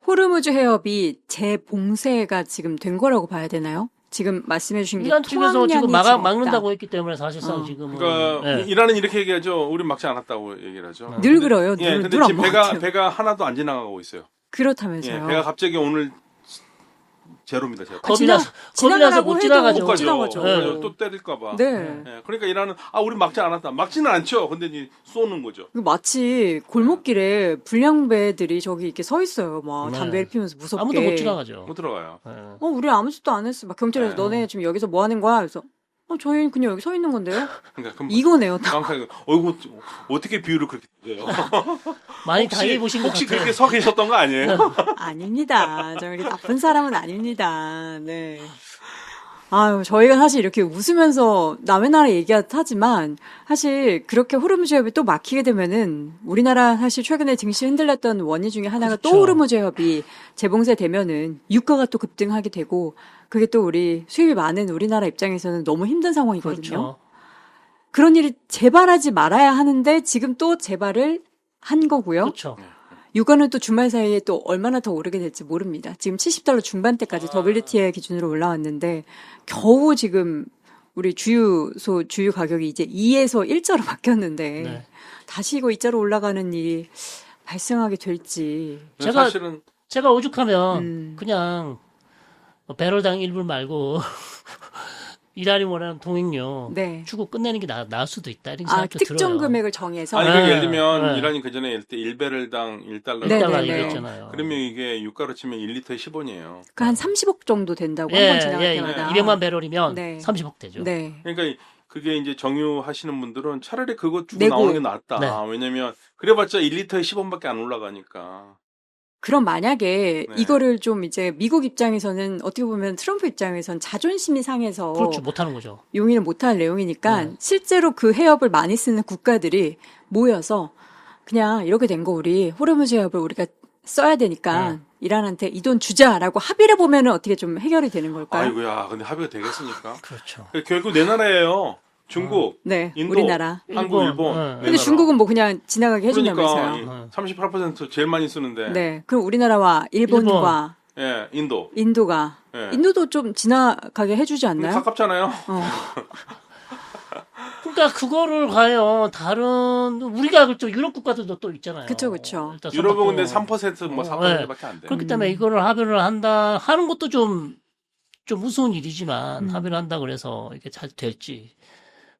Speaker 2: 호르무즈 해협이 재봉쇄가 지금 된 거라고 봐야 되나요? 지금 말씀해 주신 게
Speaker 3: 이란 측에서
Speaker 2: 통합량이
Speaker 3: 지금
Speaker 2: 없다.
Speaker 3: 막는다고 했기 때문에 사실상 지금은
Speaker 1: 그러니까 이란은 이렇게 얘기하죠. 우린 막지 않았다고 얘기를 하죠.
Speaker 2: 늘 그래요.
Speaker 1: 예, 근데
Speaker 2: 안
Speaker 1: 지금
Speaker 2: 먹었대요.
Speaker 1: 배가 하나도 안 지나가고 있어요.
Speaker 2: 그렇다면서요.
Speaker 1: 예, 배가 갑자기 오늘 제로입니다. 제로.
Speaker 3: 겁이 나서
Speaker 2: 지나가라고
Speaker 3: 못
Speaker 2: 해도
Speaker 3: 지나가죠.
Speaker 2: 못 지나가죠.
Speaker 1: 네. 또 때릴까봐.
Speaker 2: 네.
Speaker 1: 예, 그러니까 이란은 우리 막지 않았다. 막지는 않죠. 근데 이제 쏘는 거죠.
Speaker 2: 마치 골목길에 불량배들이 저기 이렇게 서 있어요. 막
Speaker 3: 네.
Speaker 2: 담배를 피우면서 무섭게.
Speaker 3: 아무도 못 지나가죠.
Speaker 1: 못 들어가요.
Speaker 2: 우리 아무 짓도 안 했어. 막 경찰에서 너네 지금 여기서 뭐 하는 거야? 그래서 저희는 그냥 여기 서 있는 건데요.
Speaker 1: 그러니까 그럼
Speaker 2: 이거네요.
Speaker 1: 정확하게 어이구 어떻게 비유를 그렇게 해요?
Speaker 3: 많이 당해 보신 것
Speaker 1: 혹시
Speaker 3: 같아요.
Speaker 1: 그렇게 서 계셨던 거 아니에요?
Speaker 2: 아닙니다. 저 이렇게 나쁜 사람은 아닙니다. 네. 아유, 저희가 사실 이렇게 웃으면서 남의 나라 얘기하지만 사실 그렇게 호르무즈 해협이 또 막히게 되면은 우리나라 사실 최근에 증시 흔들렸던 원인 중에 하나가 또
Speaker 3: 그렇죠.
Speaker 2: 호르무즈 해협이 재봉쇄되면은 유가가 또 급등하게 되고 그게 또 우리 수입이 많은 우리나라 입장에서는 너무 힘든 상황이거든요.
Speaker 3: 그렇죠.
Speaker 2: 그런 일이 재발하지 말아야 하는데 지금 또 재발을 한 거고요.
Speaker 3: 그렇죠.
Speaker 2: 유가는 또 주말 사이에 또 얼마나 더 오르게 될지 모릅니다. 지금 $70 중반대까지 WTI 기준으로 올라왔는데 겨우 지금 우리 주유 가격이 이제 2에서 1자로 바뀌었는데
Speaker 3: 네.
Speaker 2: 다시 이거 2자로 올라가는 일이 발생하게 될지.
Speaker 3: 제가-
Speaker 1: 사실은
Speaker 3: 제가 오죽하면 그냥 배럴당 1불 말고 이란이 원하는 동행료
Speaker 2: 네.
Speaker 3: 주고 끝내는 게 나을 수도 있다 이런
Speaker 2: 아,
Speaker 3: 생각도
Speaker 2: 특정
Speaker 3: 들어요.
Speaker 2: 금액을 정해서.
Speaker 1: 아니 그러니까
Speaker 3: 네.
Speaker 1: 예를 들면
Speaker 3: 네.
Speaker 1: 이란이 그전에 1배럴당 1달러
Speaker 2: 네,
Speaker 3: 1달러
Speaker 2: 네, 네.
Speaker 3: 이랬잖아요.
Speaker 1: 그러면 이게 유가로 치면 1리터에 10원이에요.
Speaker 2: 그 한 30억 정도 된다고 한
Speaker 3: 예,
Speaker 2: 번 지나갈
Speaker 3: 예,
Speaker 2: 때마다.
Speaker 3: 200만 배럴이면
Speaker 2: 네.
Speaker 3: 30억 되죠.
Speaker 2: 네.
Speaker 1: 그러니까 그게 이제 정유하시는 분들은 차라리 그거 주고
Speaker 2: 내고.
Speaker 1: 나오는 게 낫다.
Speaker 3: 네.
Speaker 1: 왜냐면 그래봤자 1리터에 10원밖에 안 올라가니까.
Speaker 2: 그럼 만약에
Speaker 1: 네.
Speaker 2: 이거를 좀 이제 미국 입장에서는 어떻게 보면 트럼프 입장에선 자존심이 상해서
Speaker 3: 그렇죠. 못하는 거죠.
Speaker 2: 용인을 못할 내용이니까
Speaker 3: 네.
Speaker 2: 실제로 그 해협을 많이 쓰는 국가들이 모여서 그냥 이렇게 된 거 우리 호르무즈 해협을 우리가 써야 되니까 이란한테 이 돈 주자라고 합의를 보면은 어떻게 좀 해결이 되는 걸까요?
Speaker 1: 아이고야, 근데 합의가 되겠습니까?
Speaker 3: 그렇죠.
Speaker 1: 결국 내 나라예요. 중국,
Speaker 2: 네,
Speaker 1: 인도,
Speaker 2: 우리나라.
Speaker 1: 한국, 일본.
Speaker 3: 네.
Speaker 1: 내
Speaker 2: 근데
Speaker 1: 나라.
Speaker 2: 중국은 뭐 그냥 지나가게 해준다면서요.
Speaker 1: 그러니까 38% 제일 많이 쓰는데.
Speaker 2: 네, 그럼 우리나라와 일본과
Speaker 1: 예, 인도.
Speaker 2: 인도가
Speaker 1: 예.
Speaker 2: 인도도 좀 지나가게 해주지
Speaker 1: 근데
Speaker 2: 않나요?
Speaker 1: 가깝잖아요.
Speaker 3: 그러니까 그거를 과연 다른 우리가 그쪽 유럽 국가들도 또 있잖아요.
Speaker 2: 그쵸, 그쵸.
Speaker 3: 일단
Speaker 1: 유럽은 근데
Speaker 3: 선박도-
Speaker 1: 3% 뭐
Speaker 3: 네.
Speaker 1: 4%밖에 안 돼.
Speaker 3: 그렇기 때문에 이거를 합의를 한다 하는 것도 좀 무서운 일이지만 합의를 한다 그래서 이게 잘 될지.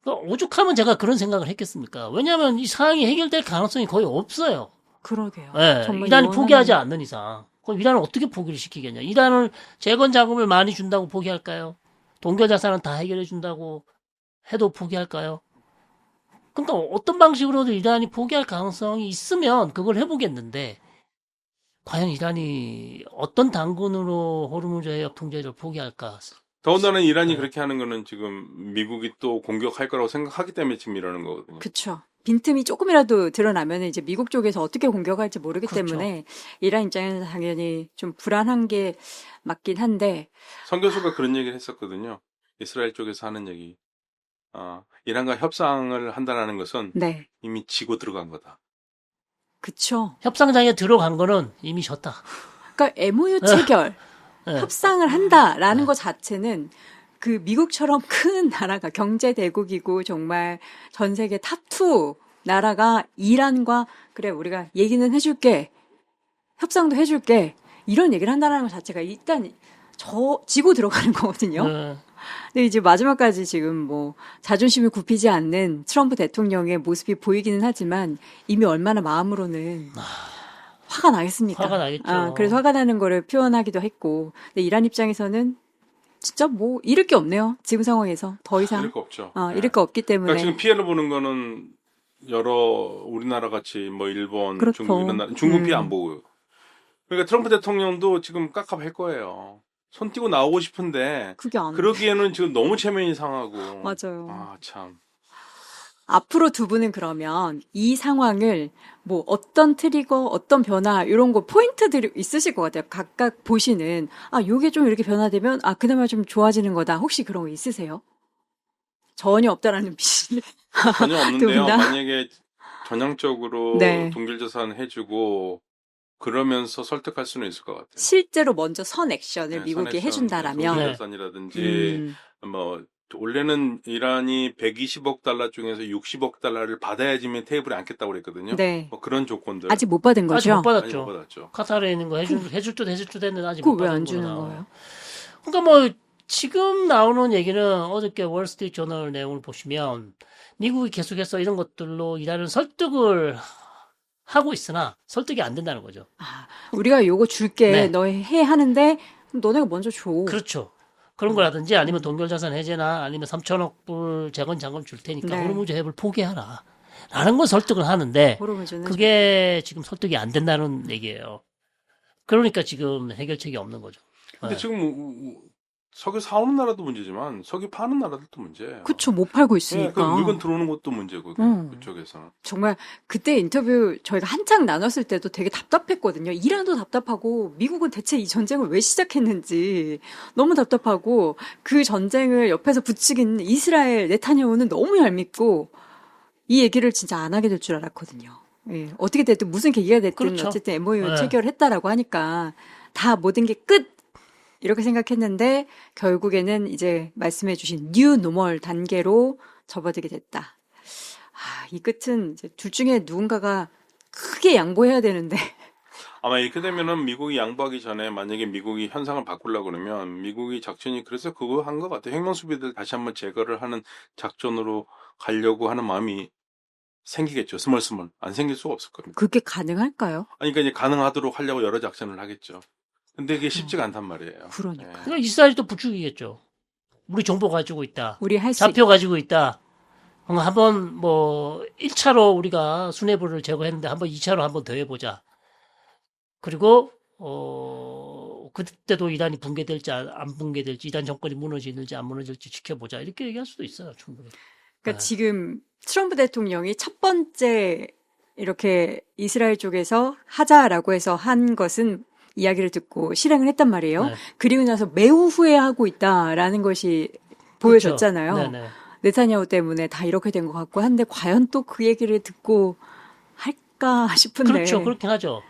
Speaker 3: 그러니까 오죽하면 제가 그런 생각을 했겠습니까? 왜냐하면 이 상황이 해결될 가능성이 거의 없어요.
Speaker 2: 그러게요.
Speaker 3: 예,
Speaker 2: 정말
Speaker 3: 이란이
Speaker 2: 영원한-
Speaker 3: 포기하지 않는 이상. 그럼 이란을 어떻게 포기를 시키겠냐? 이란을 재건 자금을 많이 준다고 포기할까요? 동결 자산은 다 해결해 준다고 해도 포기할까요? 그러니까 어떤 방식으로도 이란이 포기할 가능성이 있으면 그걸 해보겠는데 과연 이란이 어떤 단군으로 호르무즈 해협 통제를 포기할까?
Speaker 1: 더군다나 이란이
Speaker 3: 네.
Speaker 1: 그렇게 하는 거는 지금 미국이 또 공격할 거라고 생각하기 때문에 지금 이러는 거거든요.
Speaker 2: 그쵸. 빈틈이 조금이라도 드러나면 이제 미국 쪽에서 어떻게 공격할지 모르기
Speaker 3: 그렇죠.
Speaker 2: 때문에 이란 입장에서 당연히 좀 불안한 게 맞긴 한데
Speaker 1: 성 교수가 그런 얘기를 했었거든요. 이스라엘 쪽에서 하는 얘기. 이란과 협상을 한다는 것은
Speaker 2: 네,
Speaker 1: 이미 지고 들어간 거다.
Speaker 2: 그쵸.
Speaker 3: 협상장에 들어간 거는 이미 졌다.
Speaker 2: 그러니까 MOU 체결,
Speaker 3: 네.
Speaker 2: 협상을 한다라는 것 자체는 그 미국처럼 큰 나라가 경제 대국이고 정말 전 세계 탑2 나라가 이란과 그래 우리가 얘기는 해줄게 협상도 해줄게 이런 얘기를 한다는 것 자체가 일단 지고 들어가는 거거든요.
Speaker 3: 네.
Speaker 2: 근데 이제 마지막까지 지금 뭐 자존심이 굽히지 않는 트럼프 대통령의 모습이 보이기는 하지만 이미 얼마나 마음으로는 화가 나겠습니까?
Speaker 3: 화가 나겠죠.
Speaker 2: 그래서 화가 나는 거를 표현하기도 했고, 근데 이란 입장에서는 진짜 뭐 잃을 게 없네요. 지금 상황에서 더 이상
Speaker 1: 이럴 거 없죠.
Speaker 2: 잃을 거 없기 때문에.
Speaker 1: 그러니까 지금 피해를 보는 거는 여러 우리나라 같이 뭐 일본,
Speaker 2: 그렇죠.
Speaker 1: 중국 이런 나라, 중국 피해 안 보고요. 그러니까 트럼프 대통령도 지금 깝깝할 거예요. 손 띄고 나오고 싶은데
Speaker 2: 그게 안
Speaker 1: 그러기에는 지금 너무 체면이 상하고.
Speaker 2: 맞아요.
Speaker 1: 아, 참.
Speaker 2: 앞으로 두 분은 그러면 이 상황을 뭐 어떤 트리거, 어떤 변화 이런 거 포인트들이 있으실 것 같아요. 각각 보시는 요게 좀 이렇게 변화되면 그나마 좀 좋아지는 거다. 혹시 그런 거 있으세요? 전혀 없다라는 빛이.
Speaker 1: 전혀
Speaker 2: 두
Speaker 1: 없는데요.
Speaker 2: 분 다?
Speaker 1: 만약에 전향적으로
Speaker 2: 네.
Speaker 1: 동결조사는 해주고 그러면서 설득할 수는 있을 것 같아요.
Speaker 2: 실제로 먼저 선 액션을
Speaker 1: 네,
Speaker 2: 미국이
Speaker 1: 선액션,
Speaker 2: 해준다라면.
Speaker 1: 동결조사이라든지 뭐 원래는 이란이 120억 달러 중에서 60억 달러를 받아야지만 테이블에 앉겠다고 그랬거든요.
Speaker 2: 네.
Speaker 1: 뭐 그런 조건들.
Speaker 2: 아직 못 받은
Speaker 3: 아직
Speaker 2: 거죠?
Speaker 3: 못
Speaker 1: 아직
Speaker 3: 받았죠.
Speaker 1: 못 받았죠.
Speaker 3: 카타르에 있는 거 해줄 듯 했는데 아직
Speaker 2: 그거
Speaker 3: 못
Speaker 2: 왜
Speaker 3: 받은
Speaker 2: 안 주는
Speaker 3: 거잖아.
Speaker 2: 거예요?
Speaker 3: 그러니까 뭐 지금 나오는 얘기는 어저께 월스트리트 저널 내용을 보시면 미국이 계속해서 이런 것들로 이란을 설득을 하고 있으나 설득이 안 된다는 거죠.
Speaker 2: 우리가 요거 줄게.
Speaker 3: 네.
Speaker 2: 너 해 하는데 너네가 먼저 줘.
Speaker 3: 그렇죠. 그런 거라든지 아니면 동결자산 해제나 아니면 3천억 불 재건 자금 줄 테니까
Speaker 2: 네.
Speaker 3: 호르무즈 해협을 포기하라. 라는 건 설득을 하는데
Speaker 2: 호르무즈는
Speaker 3: 그게 지금 설득이 안 된다는 얘기예요. 그러니까 지금 해결책이 없는 거죠.
Speaker 1: 근데
Speaker 3: 네.
Speaker 1: 지금 석유 사오는 나라도 문제지만 석유 파는 나라들도 문제예요.
Speaker 2: 그쵸, 못 팔고
Speaker 1: 네,
Speaker 2: 있으니까.
Speaker 1: 그 물건 들어오는 것도 문제고 그쪽에서는.
Speaker 2: 정말 그때 인터뷰 저희가 한창 나눴을 때도 되게 답답했거든요. 이란도 답답하고 미국은 대체 이 전쟁을 왜 시작했는지 너무 답답하고 그 전쟁을 옆에서 부추긴 이스라엘 네타냐후는 너무 얄밉고 이 얘기를 진짜 안 하게 될 줄 알았거든요. 예, 어떻게 됐든 무슨 계기가 됐든
Speaker 3: 그렇죠.
Speaker 2: 어쨌든 MOU
Speaker 3: 네.
Speaker 2: 체결을 했다라고 하니까 다 모든 게 끝! 이렇게 생각했는데 결국에는 이제 말씀해 주신 뉴 노멀 단계로 접어들게 됐다. 이 끝은 이제 둘 중에 누군가가 크게 양보해야 되는데.
Speaker 1: 아마 이렇게 되면은 미국이 양보하기 전에 만약에 미국이 현상을 바꾸려고 그러면 미국이 작전이 그래서 그거 한 것 같아요. 핵명수비들 다시 한번 제거를 하는 작전으로 가려고 하는 마음이 생기겠죠. 스멀스멀. 안 생길 수가 없을 겁니다.
Speaker 2: 그게 가능할까요?
Speaker 1: 아니, 그러니까 이제 가능하도록 하려고 여러 작전을 하겠죠. 근데 그게 쉽지가 않단 말이에요.
Speaker 2: 그러니까.
Speaker 1: 예.
Speaker 3: 그러니까 이스라엘이 또 부추기겠죠. 우리 정보 가지고 있다.
Speaker 2: 우리 할 수
Speaker 3: 좌표 가지고 있다. 한번 뭐 1차로 우리가 수뇌부를 제거했는데 한번 2차로 한번 더 해보자. 그리고 그때도 이란이 붕괴될지 안 붕괴될지 이란 정권이 무너질지 안 무너질지 지켜보자. 이렇게 얘기할 수도 있어요. 충분히.
Speaker 2: 그러니까
Speaker 3: 네.
Speaker 2: 지금 트럼프 대통령이 첫 번째 이렇게 이스라엘 쪽에서 하자라고 해서 한 것은 이야기를 듣고 실행을 했단 말이에요.
Speaker 3: 네.
Speaker 2: 그리고 나서 매우 후회하고 있다라는 것이 보여졌잖아요.
Speaker 3: 그렇죠. 네네.
Speaker 2: 네타냐후 때문에 다 이렇게 된 것 같고 한데 과연 또 그 얘기를 듣고 할까 싶은데.
Speaker 3: 그렇죠. 그렇긴 하죠.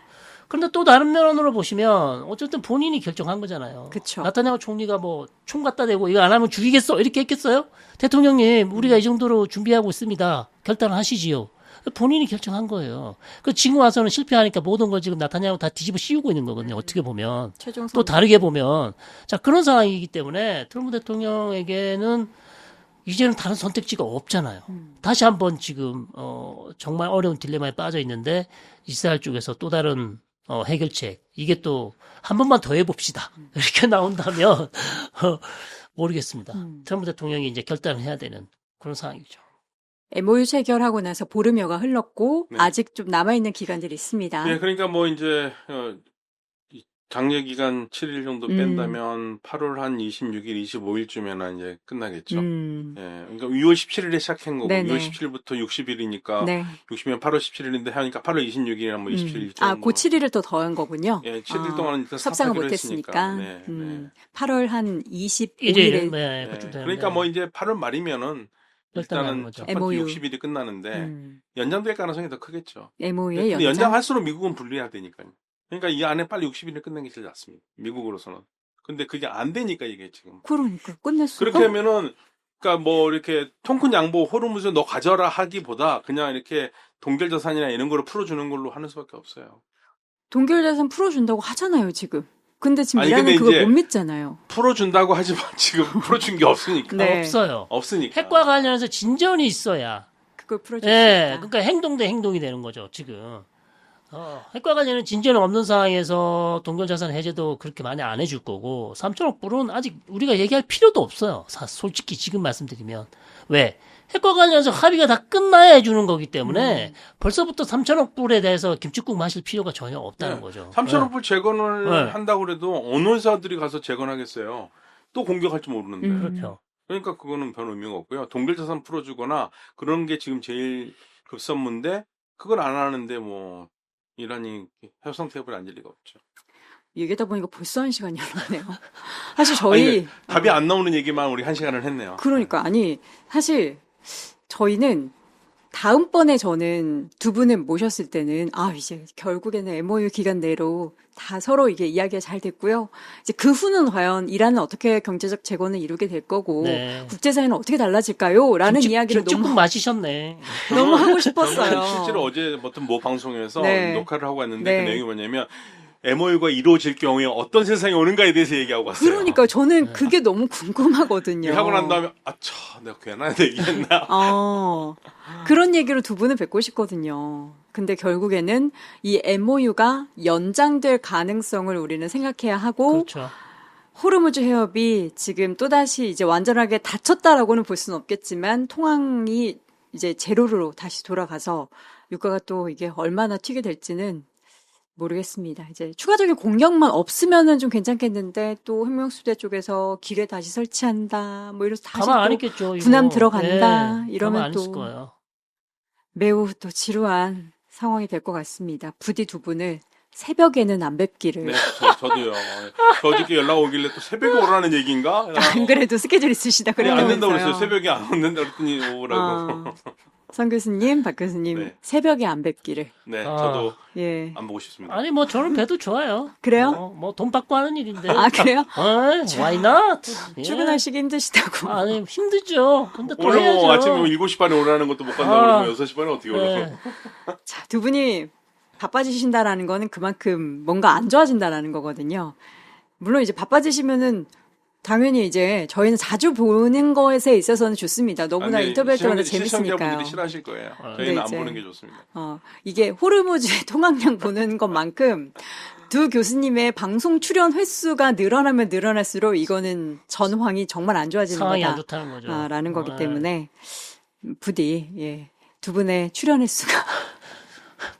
Speaker 3: 그런데 또 다른 면으로 보시면 어쨌든 본인이 결정한 거잖아요.
Speaker 2: 그쵸.
Speaker 3: 나타냐후 총리가 뭐 총 갖다 대고 이거 안 하면 죽이겠어 이렇게 했겠어요? 대통령님 우리가 이 정도로 준비하고 있습니다. 결단을 하시지요. 본인이 결정한 거예요. 그 지금 와서는 실패하니까 모든 걸 지금 나타냐후 다 뒤집어 씌우고 있는 거거든요. 어떻게 보면.
Speaker 2: 최종
Speaker 3: 또 다르게 보면. 자, 그런 상황이기 때문에 트럼프 대통령에게는 이제는 다른 선택지가 없잖아요. 다시 한번 지금, 정말 어려운 딜레마에 빠져 있는데 이스라엘 쪽에서 또 다른 해결책. 이게 또 한 번만 더 해봅시다. 이렇게 나온다면, 모르겠습니다. 트럼프 대통령이 이제 결단을 해야 되는 그런 상황이죠.
Speaker 2: MOU 체결하고 나서 보름여가 흘렀고
Speaker 1: 네.
Speaker 2: 아직 좀 남아있는 기간들이 있습니다.
Speaker 1: 네, 그러니까 뭐 이제 이 장려 기간 7일 정도 뺀다면 8월 한 26일, 25일쯤에나 이제 끝나겠죠. 예, 그러니까 6월 17일에 시작한 거고
Speaker 2: 네네.
Speaker 1: 6월 17일부터 60일이니까
Speaker 2: 네.
Speaker 1: 60이면 8월 17일인데 하니까 8월 26일이나 뭐 27일
Speaker 2: 아, 그 7일을 더 더한 거군요.
Speaker 1: 예, 7일 동안은 일단
Speaker 2: 협상을
Speaker 1: 삽하기로
Speaker 2: 못했으니까.
Speaker 1: 했으니까. 네, 네.
Speaker 2: 8월 한
Speaker 3: 1일,
Speaker 2: 25일에
Speaker 3: 네,
Speaker 1: 네,
Speaker 3: 그쯤 되는데.
Speaker 1: 그러니까 뭐 이제 8월 말이면은
Speaker 3: 결단하는
Speaker 1: 일단은
Speaker 3: 거죠.
Speaker 1: 첫 번째
Speaker 2: MOU.
Speaker 1: 60일이 끝나는데 연장될 가능성이 더 크겠죠.
Speaker 2: MOU의
Speaker 1: 근데
Speaker 2: 연장.
Speaker 1: 연장할수록 미국은 불리해야 되니까요. 그러니까 이 안에 빨리 60일을 끝내는 게 제일 낫습니다. 미국으로서는. 근데 그게 안 되니까 이게 지금.
Speaker 2: 그러니까 끝낼 수가.
Speaker 1: 그렇게 하면은 그러니까 뭐 이렇게 통큰 양보 호르무즈 너 가져라 하기보다 그냥 이렇게 동결자산이나 이런 거를 풀어주는 걸로 하는 수밖에 없어요.
Speaker 2: 동결자산 풀어준다고 하잖아요 지금. 근데 지금
Speaker 1: 아니,
Speaker 2: 이란은
Speaker 1: 근데
Speaker 2: 그걸
Speaker 1: 이제
Speaker 2: 못 믿잖아요.
Speaker 1: 풀어준다고 하지만 지금 풀어준 게 없으니까.
Speaker 2: 네.
Speaker 3: 없어요.
Speaker 1: 없으니까.
Speaker 3: 핵과 관련해서 진전이 있어야.
Speaker 2: 그걸 풀어줄 수
Speaker 3: 예,
Speaker 2: 있다.
Speaker 3: 그러니까 행동 대 행동이 되는 거죠, 지금. 핵과 관련은 진전이 없는 상황에서 동결자산 해제도 그렇게 많이 안 해줄 거고, 3천억 불은 아직 우리가 얘기할 필요도 없어요. 솔직히 지금 말씀드리면. 왜? 핵과 관련해서 합의가 다 끝나야 해주는 거기 때문에 벌써부터 3천억 불에 대해서 김칫국 마실 필요가 전혀 없다는
Speaker 1: 네.
Speaker 3: 거죠.
Speaker 1: 3천억 불 재건을
Speaker 3: 네.
Speaker 1: 한다고 그래도 어느 회사들이 가서 재건하겠어요. 또 공격할지 모르는데.
Speaker 3: 그렇죠.
Speaker 1: 그러니까 그거는 별 의미가 없고요. 동결자산 풀어주거나 그런 게 지금 제일 급선무인데 그걸 안 하는데 뭐 이란이 협상 테이블에 앉을 리가 없죠.
Speaker 2: 얘기하다 보니까 벌써 1시간이 흘렀네요. 사실 저희
Speaker 1: 아니, 답이 안 나오는 얘기만 우리 1시간을 했네요.
Speaker 2: 그러니까 아니 사실 저희는 다음번에 저는 두 분을 모셨을 때는 이제 결국에는 MOU 기간 내로 다 서로 이게 이야기가 잘 됐고요. 이제 그 후는 과연 이란은 어떻게 경제적 재건을 이루게 될 거고
Speaker 3: 네.
Speaker 2: 국제사회는 어떻게 달라질까요? 라는 이야기를
Speaker 3: 김칫국
Speaker 2: 너무
Speaker 3: 마시셨네.
Speaker 2: 너무 하고
Speaker 1: 저는
Speaker 2: 싶었어요.
Speaker 1: 실제로 어제 어떤 모 방송에서
Speaker 2: 네.
Speaker 1: 녹화를 하고 왔는데
Speaker 2: 네.
Speaker 1: 그 내용이 뭐냐면 MOU가 이루어질 경우에 어떤 세상이 오는가에 대해서 얘기하고 왔어요.
Speaker 2: 그러니까 저는 그게 너무 궁금하거든요.
Speaker 1: 하고 난 다음에 내가 괜한 얘기했나?
Speaker 2: 그런 얘기로 두 분을 뵙고 싶거든요. 근데 결국에는 이 MOU가 연장될 가능성을 우리는 생각해야 하고
Speaker 3: 그렇죠.
Speaker 2: 호르무즈 해협이 지금 또다시 이제 완전하게 닫혔다라고는 볼 수는 없겠지만 통항이 이제 제로로 다시 돌아가서 유가가 또 이게 얼마나 튀게 될지는 모르겠습니다. 이제 추가적인 공격만 없으면은 좀 괜찮겠는데 또 혁명수대 쪽에서 길에 다시 설치한다 뭐 이래서 다시
Speaker 3: 가만 안
Speaker 2: 또
Speaker 3: 있겠죠. 이거.
Speaker 2: 군함 들어간다
Speaker 3: 네,
Speaker 2: 이러면
Speaker 3: 가만 안 있을
Speaker 2: 또
Speaker 3: 거예요.
Speaker 2: 매우 또 지루한 상황이 될 것 같습니다. 부디 두 분을 새벽에는 안 뵙기를.
Speaker 1: 네, 저도요. 저 어저께 연락 오길래 또 새벽에 오라는 얘기인가?
Speaker 2: 안 그래도 스케줄 있으시다
Speaker 1: 네, 안 된다고
Speaker 2: 그러면서요.
Speaker 1: 그랬어요. 새벽에 안 온다 그랬더니 오라고.
Speaker 2: 선 교수님, 박 교수님,
Speaker 1: 네.
Speaker 2: 새벽에 안 뵙기를.
Speaker 1: 네, 저도
Speaker 2: 예.
Speaker 1: 안 보고 싶습니다.
Speaker 3: 아니 뭐 저는 봬도 좋아요.
Speaker 2: 그래요?
Speaker 3: 뭐 돈 받고 하는 일인데.
Speaker 2: 그래요?
Speaker 3: why not? 예.
Speaker 2: 출근하시기 힘드시다고.
Speaker 3: 아니 힘들죠. 근데 또
Speaker 1: 오늘
Speaker 3: 해야죠.
Speaker 1: 뭐 아침에 7시 반에 오라는 것도 못 간다고 그러면 6시 반에 어떻게 오라고.
Speaker 3: 네.
Speaker 2: 자, 두 분이 바빠지신다라는 거는 그만큼 뭔가 안 좋아진다라는 거거든요. 물론 이제 바빠지시면은 당연히 이제 저희는 자주 보는 것에 있어서는 좋습니다. 너무나
Speaker 1: 아니,
Speaker 2: 인터뷰할 때마다
Speaker 1: 시청자분들이
Speaker 2: 재밌으니까요.
Speaker 1: 싫어하실 거예요.
Speaker 3: 네,
Speaker 1: 저희는 안
Speaker 2: 이제
Speaker 1: 보는 게 좋습니다.
Speaker 2: 이게 호르무즈 통학량 보는 것만큼 두 교수님의 방송 출연 횟수가 늘어나면 늘어날수록 이거는 전황이 정말 안 좋아지는
Speaker 3: 상황이 안
Speaker 2: 거다.
Speaker 3: 좋다는 거죠.
Speaker 2: 라는 거기
Speaker 3: 네.
Speaker 2: 때문에 부디 두 분의 출연 횟수가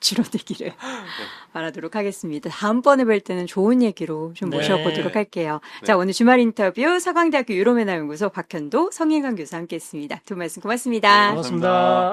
Speaker 2: 줄어들기를 바라도록 하겠습니다. 다음번에 뵐 때는 좋은 얘기로 좀
Speaker 3: 네.
Speaker 2: 모셔보도록 할게요.
Speaker 1: 네.
Speaker 2: 자, 오늘 주말 인터뷰 서강대학교 유로메나연구소 박현도 성인강 교수와 함께했습니다. 두 분 말씀 고맙습니다.
Speaker 1: 네,
Speaker 3: 고맙습니다.